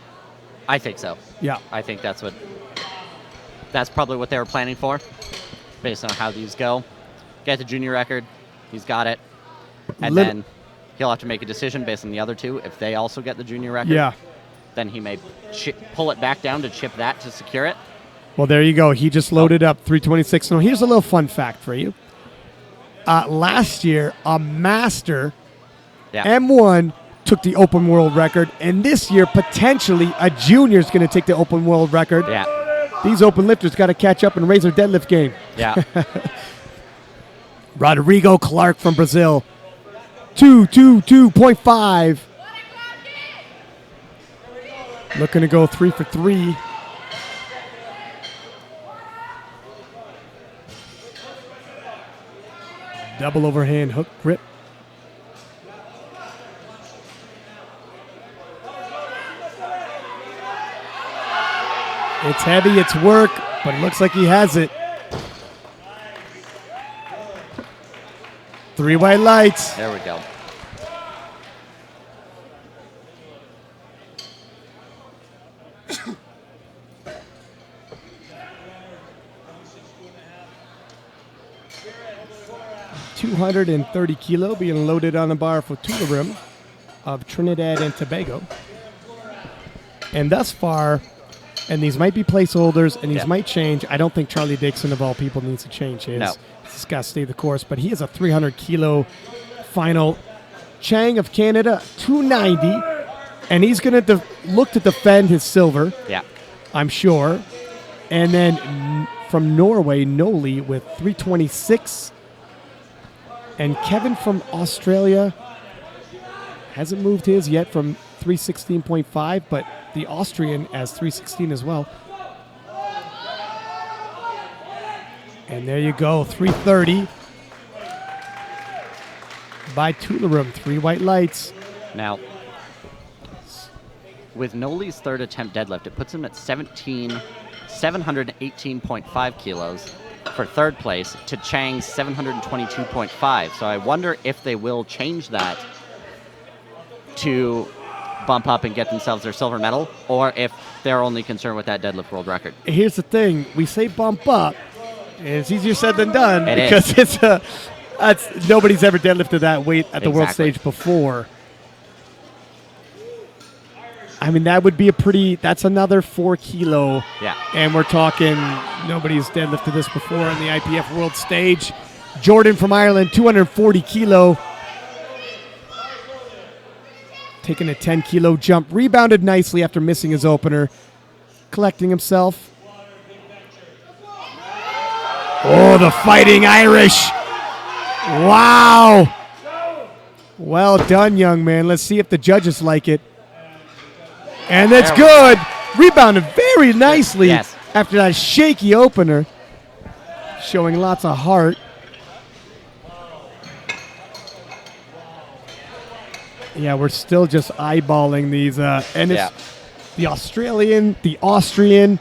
I think so. Yeah. I think that's probably what they were planning for, based on how these go. Get the junior record. He's got it. And then he'll have to make a decision based on the other two. If they also get the junior record, then he may pull it back down to chip that to secure it. Well, there you go. He just loaded up 326. Now, here's a little fun fact for you. Last year, a master M1 took the open world record, and this year, potentially, a junior is going to take the open world record. Yeah. These open lifters got to catch up and raise their deadlift game. Yeah. Rodrigo Clark from Brazil, 222.5. Looking to go 3 for 3. Double overhand hook grip. It's heavy, it's work, but it looks like he has it. 3 white lights. There we go. $230 being loaded on the bar for Tularim of Trinidad and Tobago. And thus far, and these might be placeholders, and these might change. I don't think Charlie Dixon, of all people, needs to change his. No. He's got to stay the course. But he has a 300-kilo final. Chang of Canada, 290. And he's going to look to defend his silver, I'm sure. And then from Norway, Noli with 326. And Kevin from Australia hasn't moved his yet from 316.5, but the Austrian has 316 as well. And there you go, 330 by Tularim, 3 white lights. Now, with Noli's third attempt deadlift, it puts him at 718.5 kilos for third place to Chang's 722.5. So I wonder if they will change that to bump up and get themselves their silver medal, or if they're only concerned with that deadlift world record. Here's the thing. We say bump up, and it's easier said than done It because is. it's nobody's ever deadlifted that weight at the world stage before. I mean, that would be that's another 4 kilo. Yeah. And we're talking, nobody's deadlifted this before on the IPF world stage. Jordan from Ireland, 240 kilo. Taking a 10 kilo jump. Rebounded nicely after missing his opener. Collecting himself. Oh, the Fighting Irish. Wow. Well done, young man. Let's see if the judges like it. And that's good. Rebounded very nicely after that shaky opener. Showing lots of heart. Yeah, we're still just eyeballing these. And it's the Australian, the Austrian,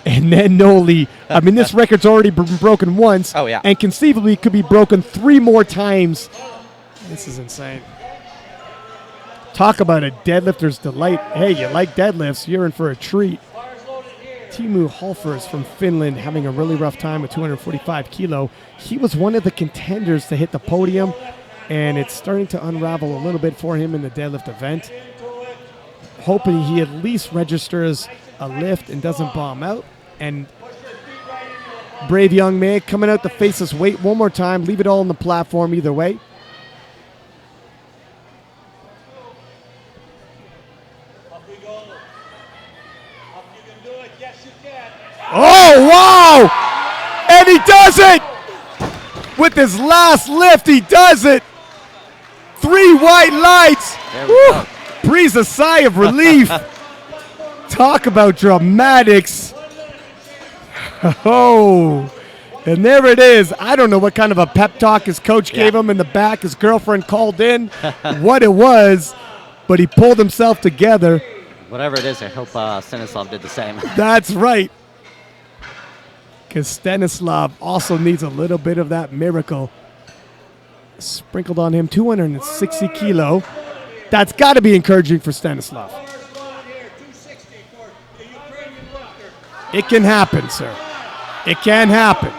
and then Noli. I mean, this record's already been broken once. Oh, yeah. And conceivably could be broken 3 more times. This is insane. Talk about a deadlifter's delight. Hey, you like deadlifts, you're in for a treat. Timu Holfers from Finland having a really rough time at 245 kilo. He was one of the contenders to hit the podium, and it's starting to unravel a little bit for him in the deadlift event. Hoping he at least registers a lift and doesn't bomb out. And brave young man coming out to face his weight one more time. Leave it all on the platform either way. Oh, wow! And he does it! With his last lift, he does it! 3 white lights! Go. Breathes a sigh of relief. Talk about dramatics. Oh, and there it is. I don't know what kind of a pep talk his coach gave him in the back. His girlfriend called in what it was, but he pulled himself together. Whatever it is, I hope Stanislav did the same. That's right. Because Stanislav also needs a little bit of that miracle sprinkled on him. 260 kilo. That's got to be encouraging for Stanislav. It can happen, sir. It can happen.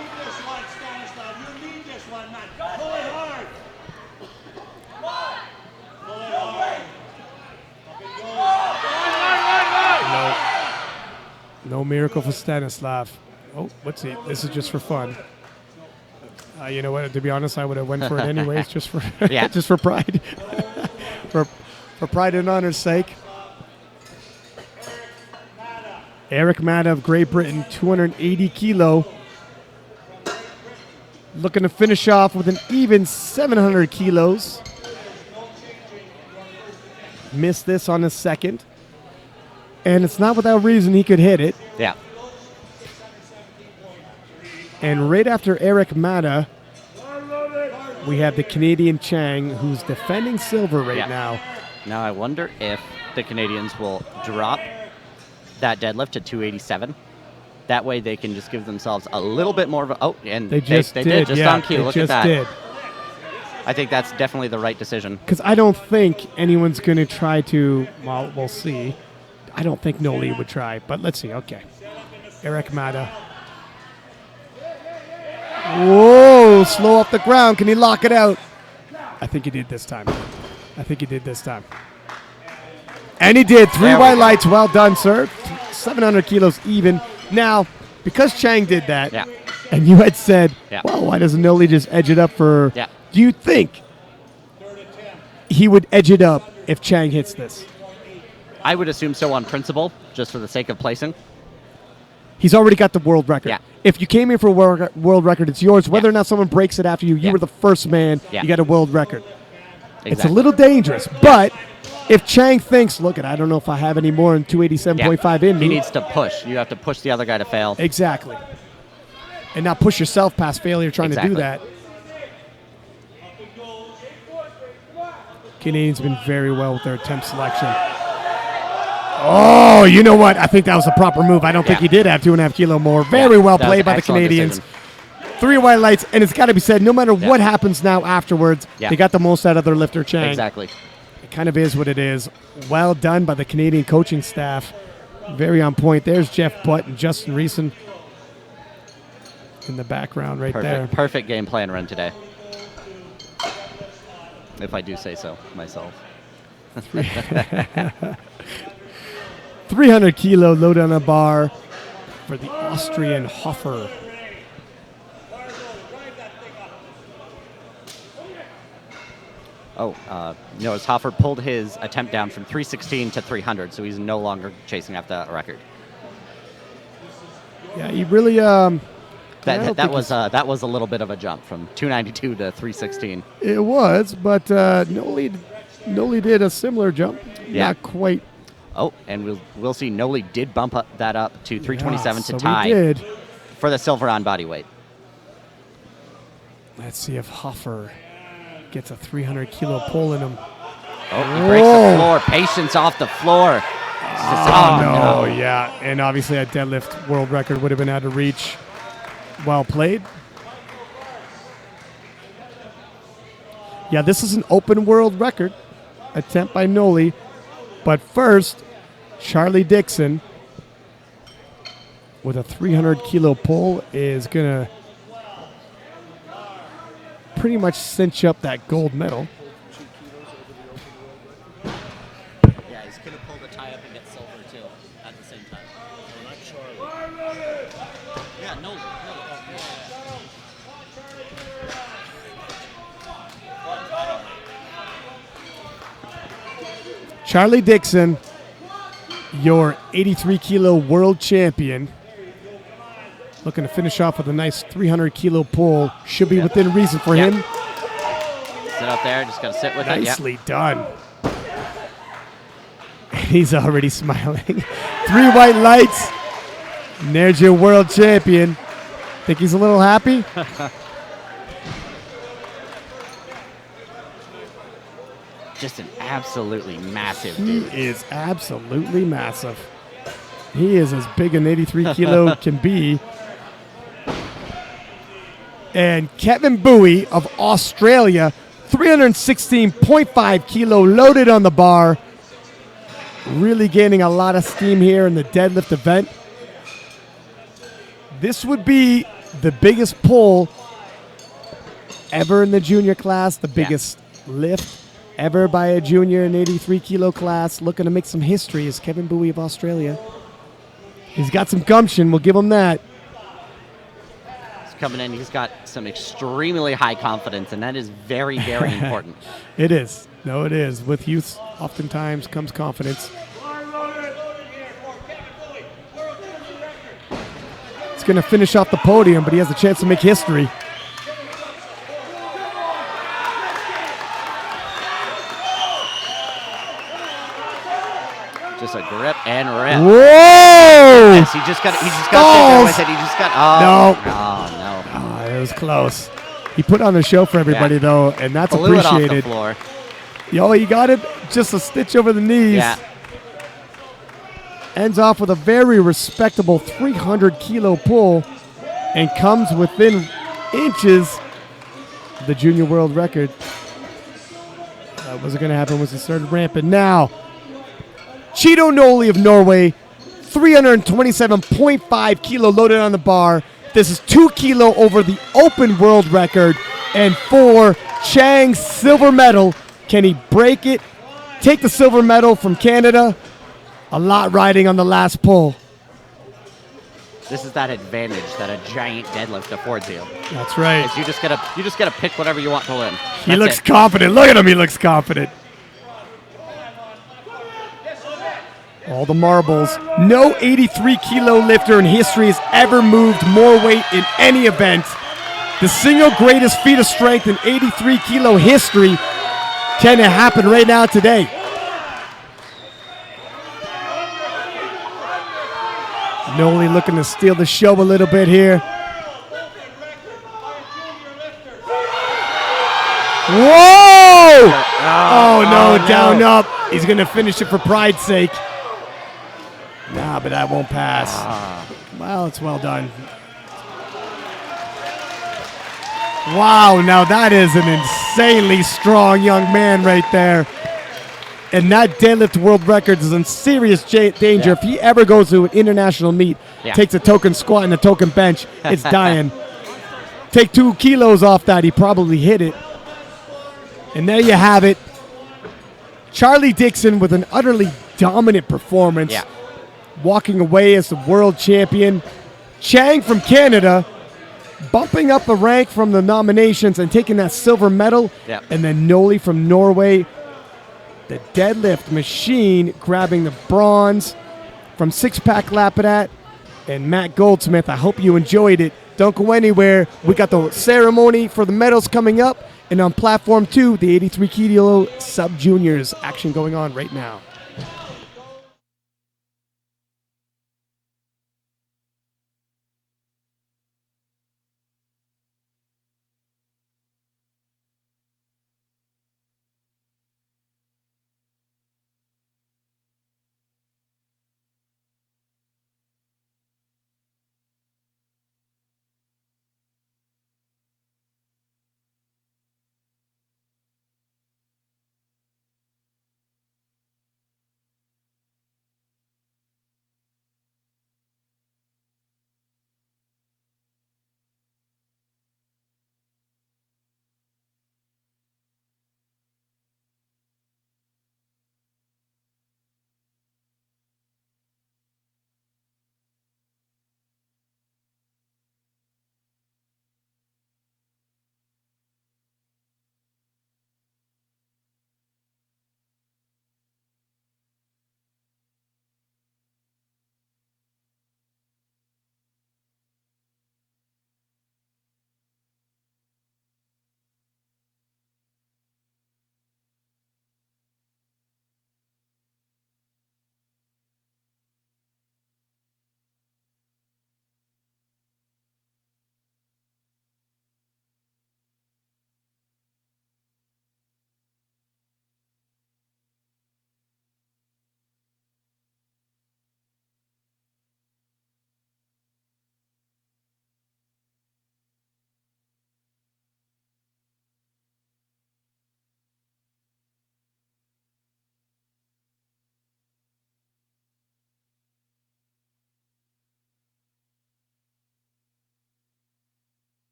No miracle for Stanislav. Oh, what's he? This is just for fun. You know what? To be honest, I would have went for it anyways, just for just for pride, for pride and honor's sake. Erick Maddow of Great Britain, 280 kilo, looking to finish off with an even 700 kilos. Missed this on his second, and it's not without reason he could hit it. Yeah. And right after Erick Maddow, we have the Canadian Chang, who's defending silver right now. Now I wonder if the Canadians will drop that deadlift to 287. That way they can just give themselves a little bit more of a... Oh, and they did just on cue. Look at that. I think that's definitely the right decision. Because I don't think anyone's going to try to... Well, we'll see. I don't think Noli would try, but let's see. Okay. Erick Maddow. Whoa, slow off the ground. Can he lock it out? I think he did this time. And he did. 3 white lights. Well done, sir. 700 kilos even. Now, because Chang did that, and you had said, well, why doesn't Noli just edge it up for... Do you think he would edge it up if Chang hits this? I would assume so on principle, just for the sake of placing. He's already got the world record. Yeah. If you came in for a world record, it's yours. Whether or not someone breaks it after you, you were the first man. You got a world record. Exactly. It's a little dangerous, but if Chang thinks, look, I don't know if I have any more than 287.5 in me. He needs to push. You have to push the other guy to fail. Exactly. And not push yourself past failure trying to do that. Canadians have been very well with their attempt selection. Oh, you know what? I think that was a proper move. I don't think he did have 2.5 kilo more. Very well played by the Canadians. Decision. 3 white lights, and it's got to be said, no matter what happens now afterwards, they got the most out of their lifter, Chang. Exactly. It kind of is what it is. Well done by the Canadian coaching staff. Very on point. There's Jeff Butt and Justin Reeson in the background right there. Perfect game plan run today. If I do say so myself. 300 kilo load on a bar for the Austrian Hofer. Notice Hofer pulled his attempt down from 316 to 300, so he's no longer chasing after that record. Yeah, he really that was a little bit of a jump from 292 to 316. It was, but Noli did a similar jump. Not quite. Oh, and we'll see. Noli did bump that up to 327 to so tie for the silver on body weight. Let's see if Hofer gets a 300 kilo pull in him. Oh, he breaks the floor. Patience off the floor. Oh, no, yeah. And obviously a deadlift world record would have been out of reach. Well played. Yeah, this is an open world record attempt by Noli. But first, Charlie Dixon with a 300 kilo pull is going to pretty much cinch up that gold medal. Yeah, he's going to pull the tie up and get silver too at the same time. Yeah, no. Charlie Dixon, your 83 kilo world champion, looking to finish off with a nice 300 kilo pull. Should be within reason for him. Sit up there, just got to sit with it. Nicely done. He's already smiling. 3 white lights. And there's your world champion. Think he's a little happy? Just an absolutely massive He dude. is absolutely massive. He is as big an 83 kilo can be. And Kevin Bowie of Australia, 316.5 kilo loaded on the bar. Really gaining a lot of steam here in the deadlift event. This would be the biggest pull ever in the junior class, the biggest lift ever by a junior in 83 kilo class. Looking to make some history is Kevin Bowie of Australia. He's got some gumption, we'll give him that. He's coming in, he's got some extremely high confidence, and that is very, very important. It is. No, it is. With youth, oftentimes comes confidence. He's going to finish off the podium, but he has a chance to make history. Just a grip and rip. Whoa! Yes, he just got to there with it. He just got No. no. Oh, it was close. He put on a show for everybody, though, and that's Blew it off the appreciated. floor. Yo, he got it. Just a stitch over the knees. Yeah. Ends off with a very respectable 300 kilo pull and comes within inches of the junior world record. That wasn't going to happen once he started ramping. Now, Cheeto Noli of Norway, 327.5 kilo loaded on the bar. This is 2 kilo over the open world record. And for Chang's silver medal, can he break it? Take the silver medal from Canada. A lot riding on the last pull. This is that advantage that a giant deadlift affords you. That's right. Is you just gotta pick whatever you want to win. He That's looks it. confident. Look at him. He looks confident. All the marbles. No 83 kilo lifter in history has ever moved more weight in any event. The single greatest feat of strength in 83 kilo history can happen right now today. Noli looking to steal the show a little bit here. Whoa! Oh, no, down up. He's going to finish it for pride's sake. Nah, but that won't pass. Well, it's well done. Wow, now that is an insanely strong young man right there. And that deadlift world record is in serious danger. If he ever goes to an international meet, takes a token squat and a token bench, it's dying. Take 2 kilos off that, he probably hit it. And there you have it. Charlie Dixon with an utterly dominant performance. Walking away as the world champion. Chang from Canada bumping up a rank from the nominations and taking that silver medal. And then Noli from Norway, the deadlift machine, grabbing the bronze from Six Pack Lapidat and Matt Goldsmith. I hope you enjoyed it. Don't go anywhere. We got the ceremony for the medals coming up. And on platform 2, the 83 kilo sub-juniors action going on right now.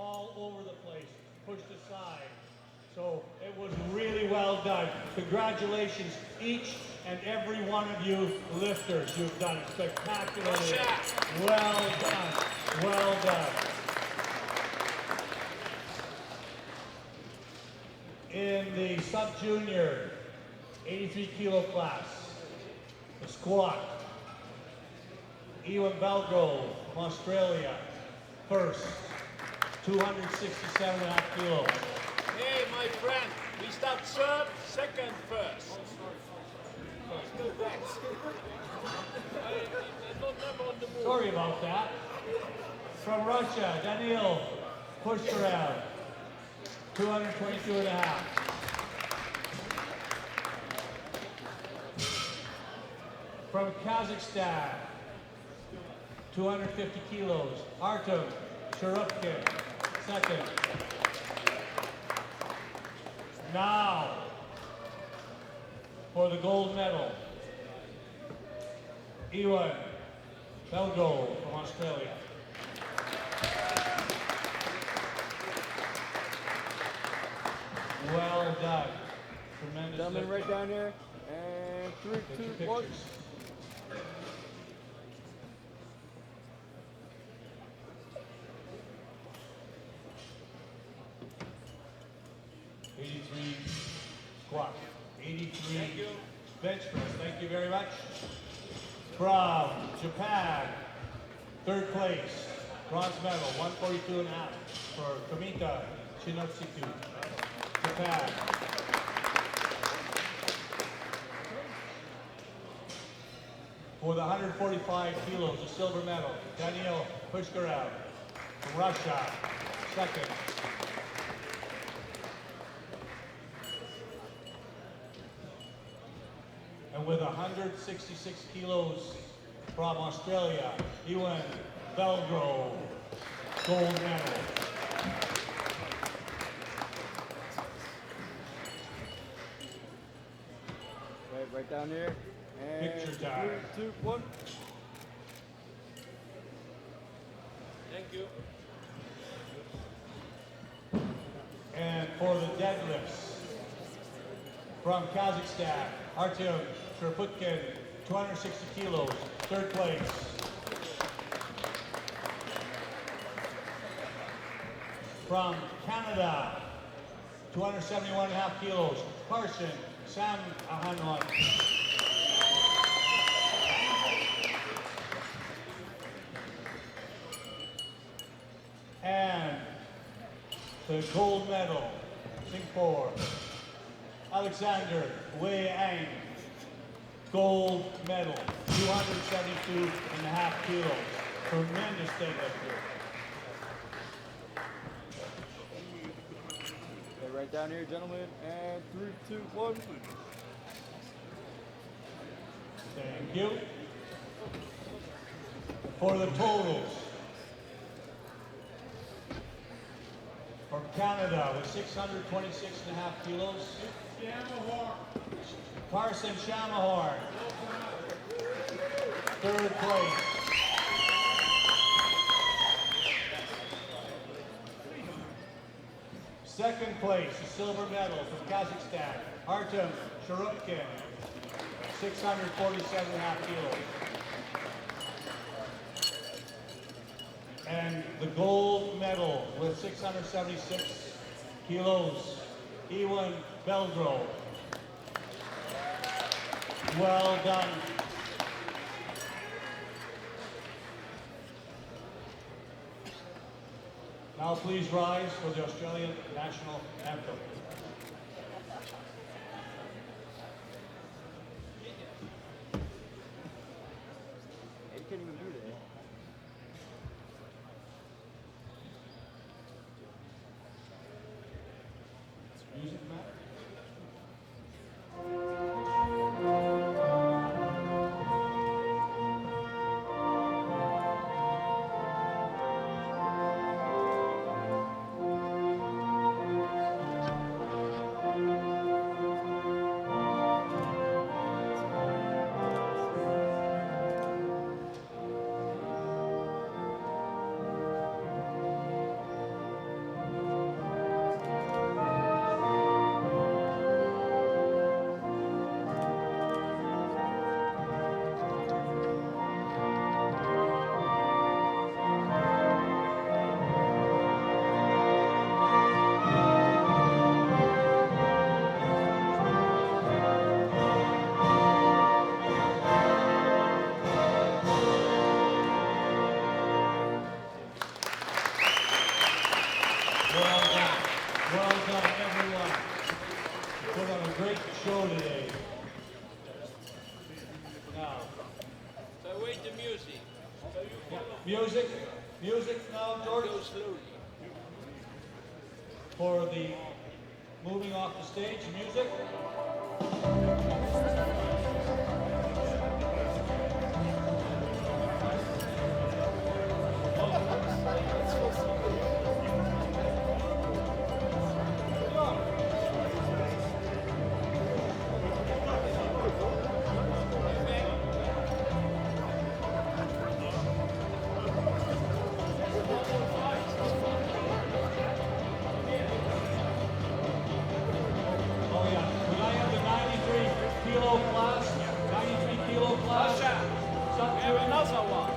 all over the place, pushed aside. So it was really well done. Congratulations, each and every one of you lifters. You've done it spectacularly. Well done. Well done. In the sub-junior 83 kilo class, the squat, Ewan Belgrove from Australia, first, 267.5 kilos. Hey, my friend, we start third, second, first. Sorry about that. From Russia, Daniil Pushkarev, 222.5. From Kazakhstan, 250 kilos, Artem Cherupkin, second. Now, for the gold medal, Ewan Belgrove from Australia. Well done. Tremendous. Gentlemen, right down here. And 3, 2, 1. Pictures. Squat. 83 bench press. Thank you very much. From Japan, third place, bronze medal, 142.5 for Kamita Shinotsuku, Japan. For the 145 kilos, a silver medal, Daniil Pushkarev from Russia, second. And with 166 kilos from Australia, Ewan Belgrove, gold medal. Right down here. And Picture time. 3, 2, 1. Thank you. And for the deadlifts, from Kazakhstan, Artem Cherupkin, 260 kilos, third place. From Canada, 271.5 kilos, Carson Sam Ahanon. And the gold medal, Singapore, Alexander Wei Ang, gold medal, 272.5 kilos. Tremendous deadlifter. Okay, right down here, gentlemen. And 3, 2, 1. Thank you. For the totals, from Canada with 626.5 kilos, Carson Shamahorn, third place. Second place, a silver medal from Kazakhstan, Artem Cherupkin, 647.5 kilos. And the gold medal with 676 kilos, Ewan Belgrove. Well done. Now please rise for the Australian National Anthem. You can't even do that. Music, Matt? show today. Now, So wait the music. So you follow. music now, George, Go slowly. for the moving off the stage, music. Oh yeah, could I have the 93 kilo class? 93 kilo class. Sub We have another one.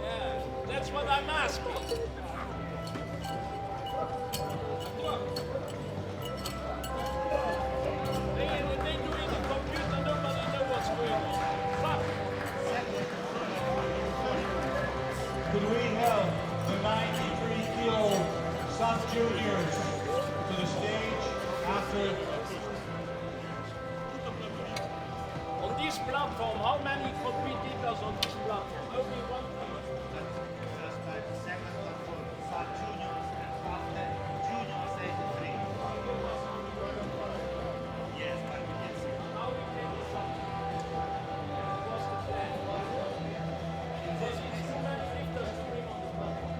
Yeah, that's what I'm asking. They do it in the computer, nobody knows what's going on. Fuck. Could we have the 93 kilo sub juniors to the stage after? On this platform, how many competitors on this platform? Only one. How we can decide? What's the plan? Because it's too many lifters to bring on the platform.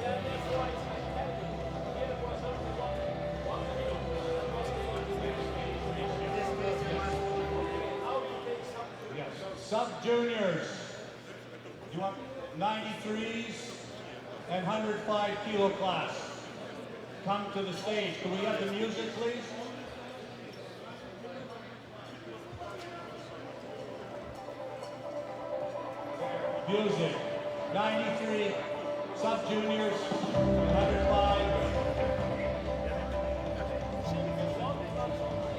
Yeah, that's why it's like that. Here was only one kilo. That was the how we take something. Yes. Sub juniors. You want 93s and 105 kilo class. Come to the stage. Can we have the music, please? Music. 93 sub juniors, 105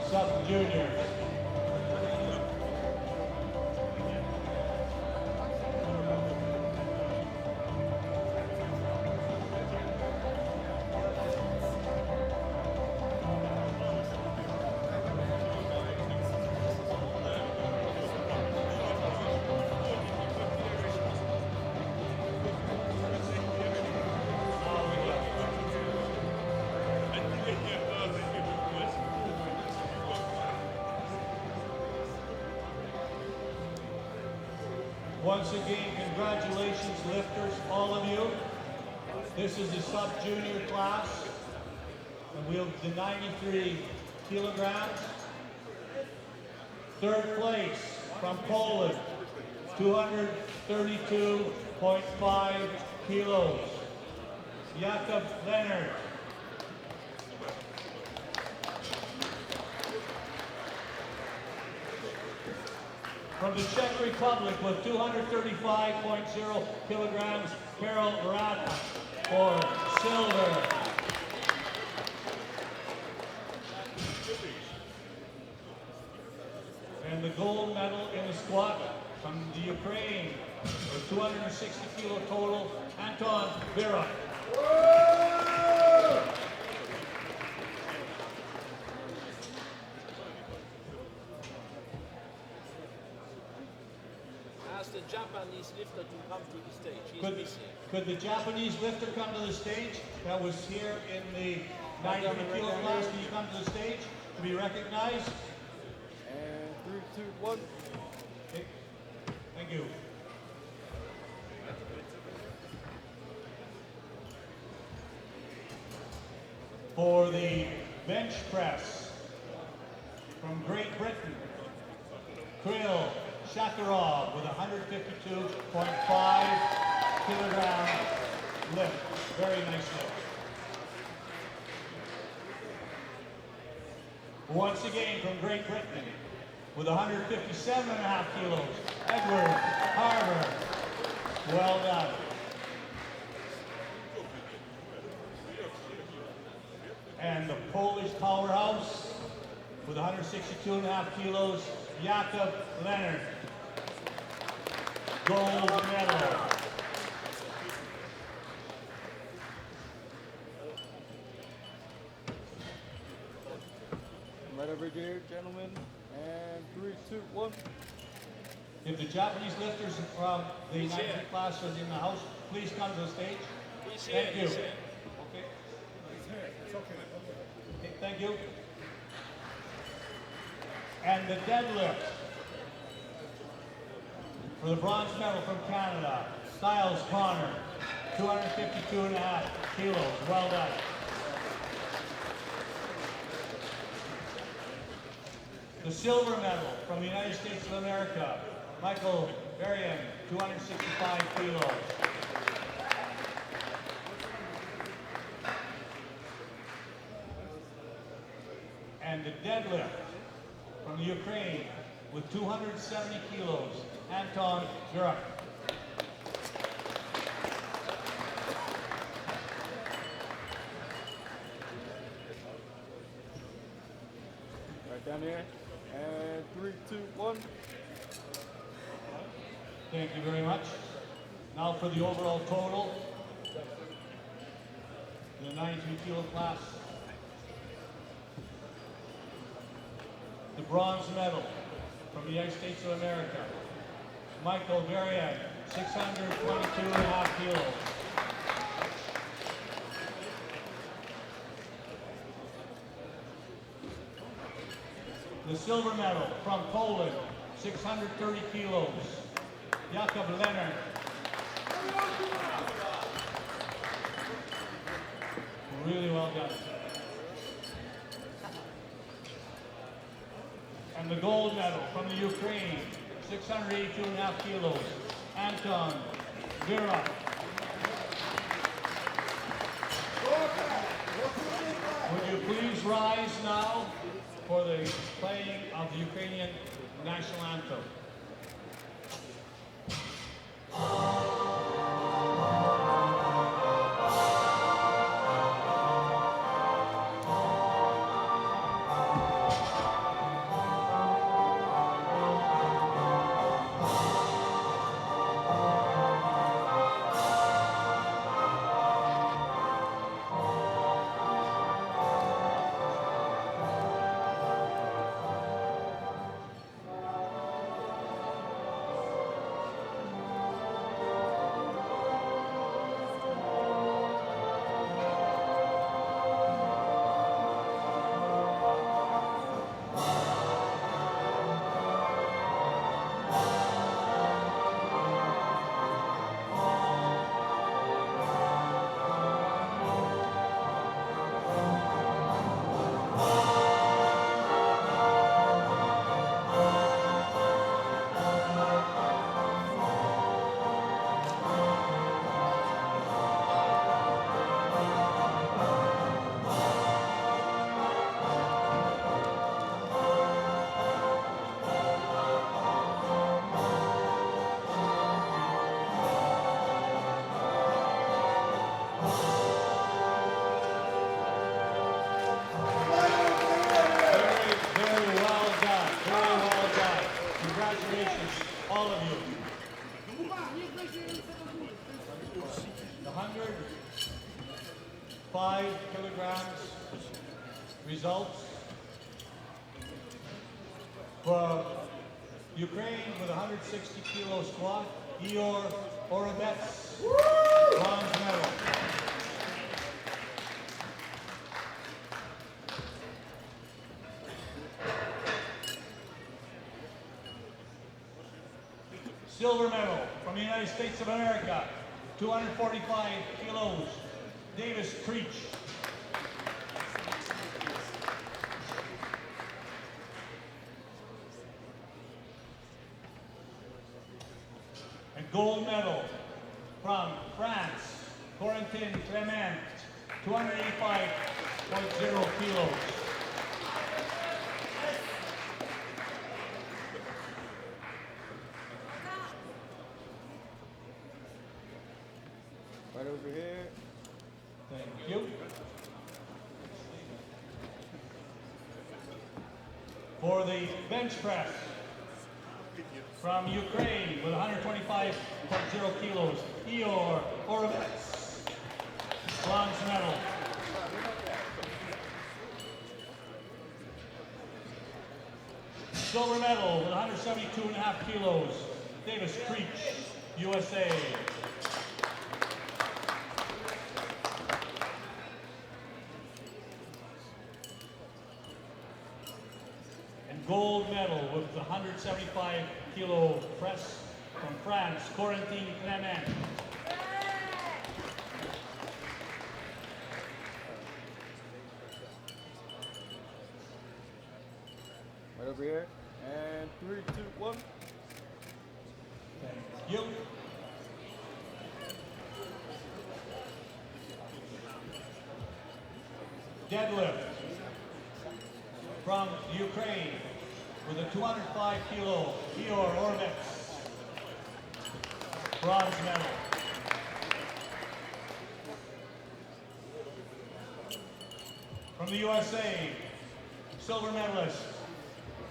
sub juniors. Once again, congratulations, lifters, all of you. This is the sub-junior class, and we'll the 93 kilograms. Third place from Poland, 232.5 kilos. Jakob Leonard. From the Czech Republic with 235.0 kilograms, Karel Rada for silver. And the gold medal in the squat from the Ukraine with 260 kilo total, Anton Vera. Ask the Japanese lifter to come to the stage. He's missing. Could the Japanese lifter come to the stage that was here in the 93 kilo class? Can you come to the stage to be recognized? And 3, 2, 1. Okay. Thank you. For the bench press from Great Britain, Krill Shakarov with 152.5 kilogram lift. Very nice lift. Once again from Great Britain, with 157.5 kilos, Edward Harbour. Well done. And the Polish powerhouse, with 162.5 kilos, Jakob Leonard. Gold medal. Right over here, gentlemen. And 3, 2, 1. If the Japanese lifters from the 90 class are in the house, please come to the stage. Thank you. Okay. Okay, thank you. And the deadlift for the bronze medal from Canada, Styles Connor, 252.5 kilos. Well done. The silver medal from the United States of America, Michael Varian, 265 kilos. And the deadlift from the Ukraine with 270 kilos, Anton Erik. Right down here. And 3, 2, 1. Thank you very much. Now for the overall total, the 92 kilo class. The bronze medal from the United States of America, Michael Varian, 622.5 kilos. The silver medal from Poland, 630 kilos, Jakob Leonard. Really well done. And the gold medal from the Ukraine, 682.5 kilos, Anton Erik. Would you please rise now for the playing of the Ukrainian national anthem? All of you. The 105 kilograms results for Ukraine with 160 kilo squat, Igor Orobets, bronze medal. Silver medal from the United States of America, 245 kilos, Davis Creech. And gold medal from France, Corentin Clement, 285.0 kilos. Right over here. Thank you. For the bench press, from Ukraine with 125.0 kilos, Igor Orovets, bronze medal. Silver medal with 172.5 kilos, Davis Creech, USA. And gold medal with the 175 kilo press from France, Corentin Clement. Right over here. And 3, 2, 1. Thank you. Deadlift from Ukraine with a 205 kilo, Igor Orovets, bronze medal. From the USA, silver medalist,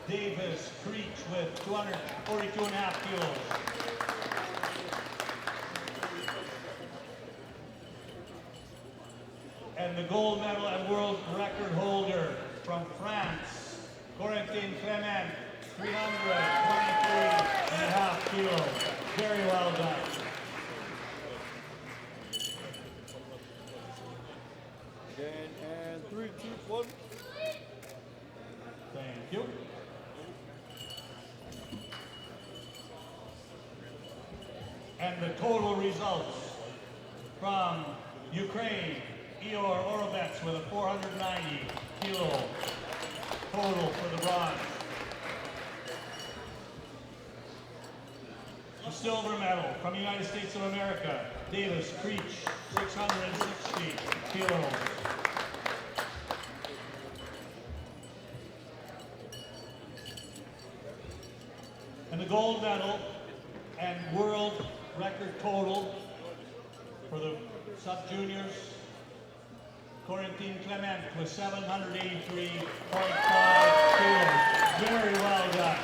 Davis Creech with 242.5 kilos. And the gold medal and world record holder from France, Corentin Clement, 323.5 kilos. Very well done. Again, and 3, 2, 1. Thank you. And the total results from Ukraine, Igor Orovets with a 490 kilo total for the bronze. The silver medal from the United States of America, Davis Creech, 660 kilos. And the gold medal and world record total for the sub-juniors, Corentin Clement with 783.5 kilos. Very well done.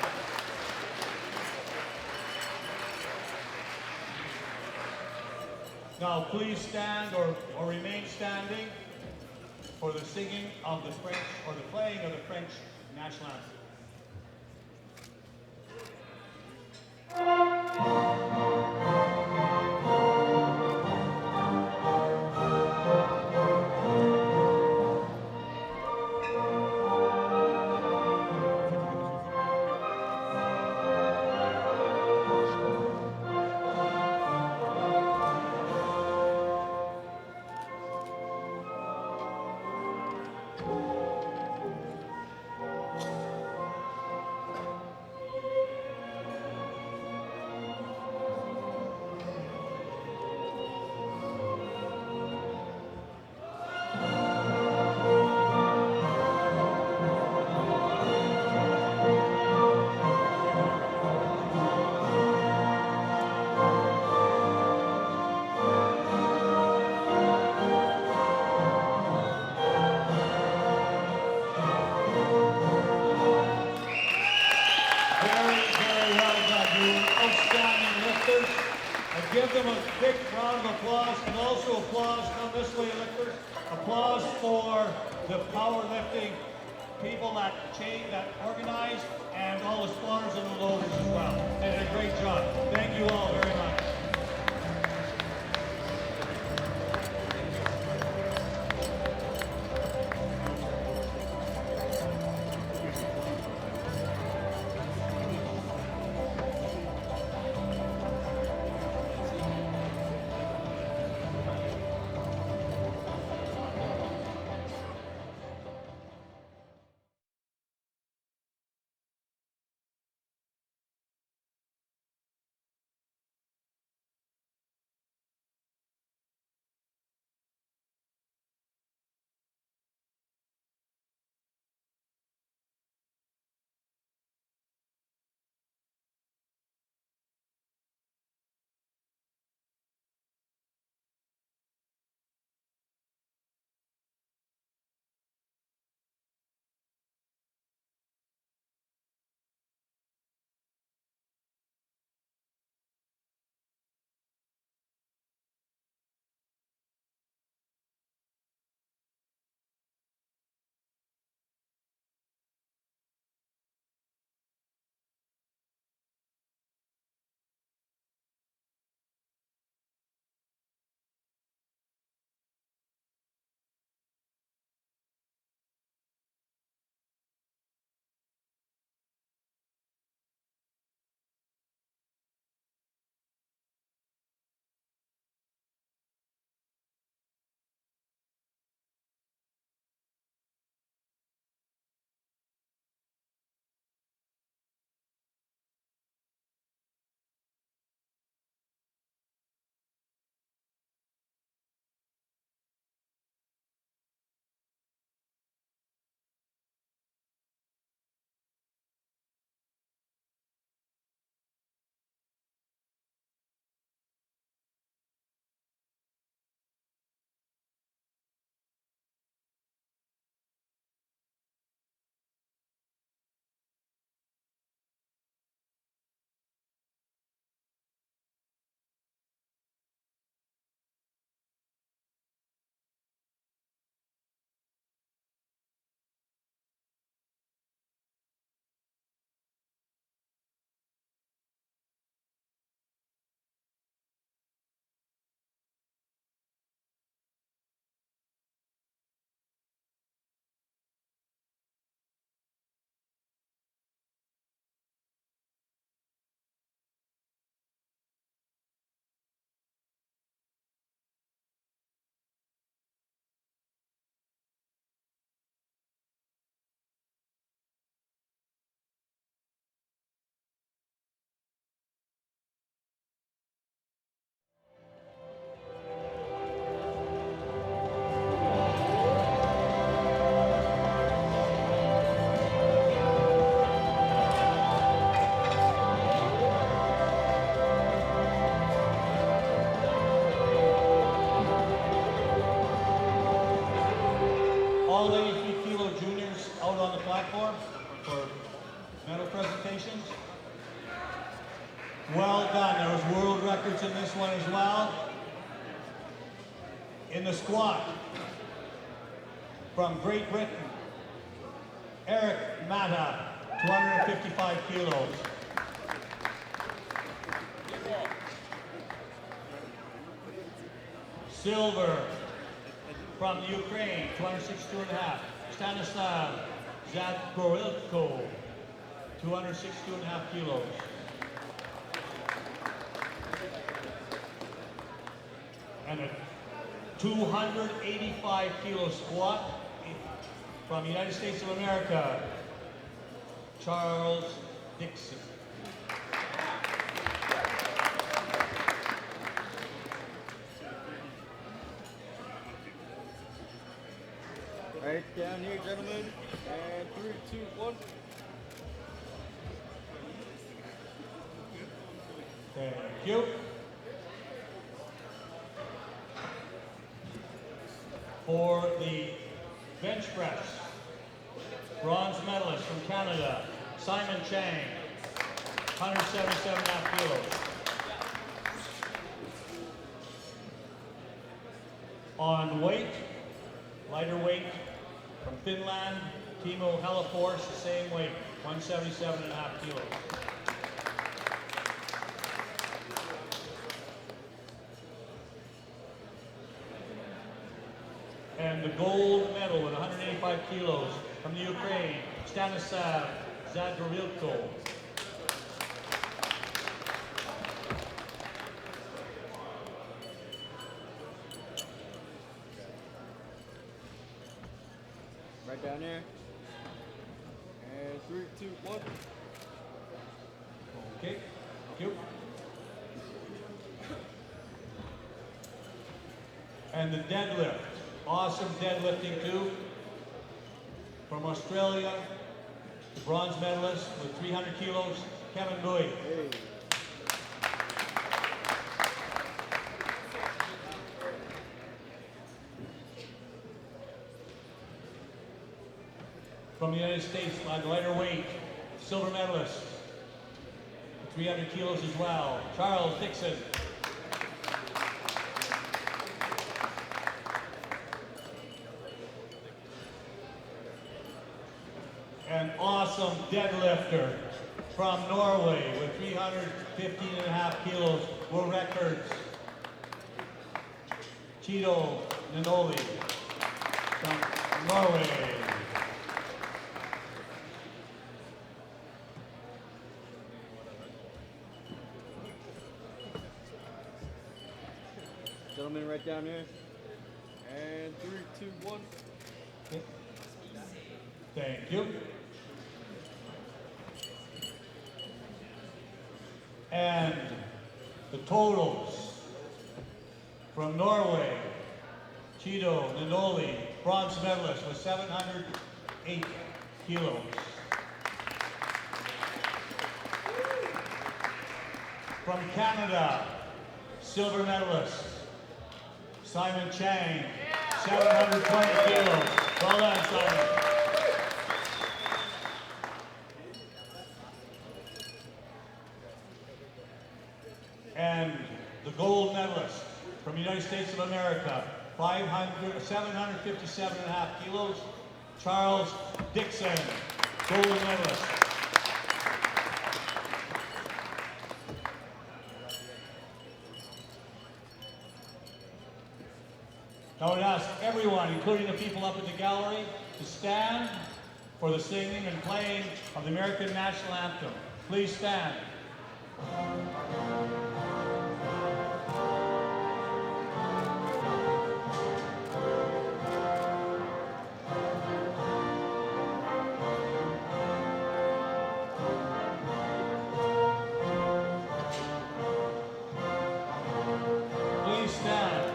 Now please stand or remain standing for the singing of the French, or the playing of the French national anthem. Give them a big round of applause, and also applause, come this way, lifters, applause for the powerlifting people that organize, and all the spotters and the loaders as well. They did a great job. Thank you all very much. World 83 Kilo Juniors out on the platform for medal presentations. Well done. There was world records in this one as well. In the squat, from Great Britain, Erick Maddow, 255 kilos. Silver from the Ukraine, 262.5. Stanislav Zadgorilko, 262.5 kilos. And a 285 kilo squat from the United States of America, Charles Dixon. Right down here, gentlemen. And 3, 2, 1. Thank you. For the bench press, bronze medalist from Canada, Simon Chang, 177.5 kilos. On weight, lighter weight, from Finland, Timo Helafors, the same weight, 177.5 kilos. And the gold medal with 185 kilos from the Ukraine, Stanislav Zadgorilko. Right down here. And 3, 2, 1. Okay, thank you. And the deadlift, awesome deadlifting too. From Australia, the bronze medalist with 300 kilos, Kevin Bowie. Hey. From the United States, by the lighter weight, silver medalist, 300 kilos as well, Charles Dixon. An awesome deadlifter from Norway with 315.5 kilos, world records, Cheeto Noli from Norway. Gentlemen, right down here. And 3, 2, 1. Thank you. And the totals from Norway, Cheeto Noli, bronze medalist with 708 kilos. From Canada, silver medalist, Simon Chang, 720 kilos. Well done, Simon. And the gold medalist from the United States of America, 757.5 kilos, Charles Dixon, gold medalist. I would ask everyone, including the people up in the gallery, to stand for the singing and playing of the American National Anthem. Please stand. Please stand.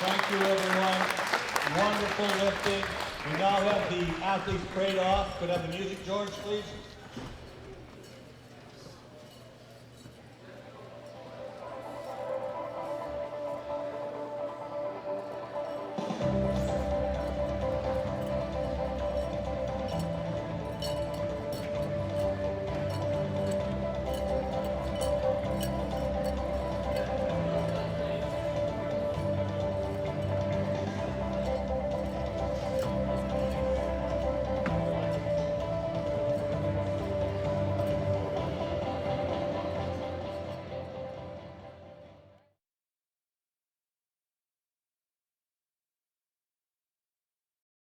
Thank you, everyone. Wonderful lifting. We now have the athletes prayed off. Could I have the music, George, please?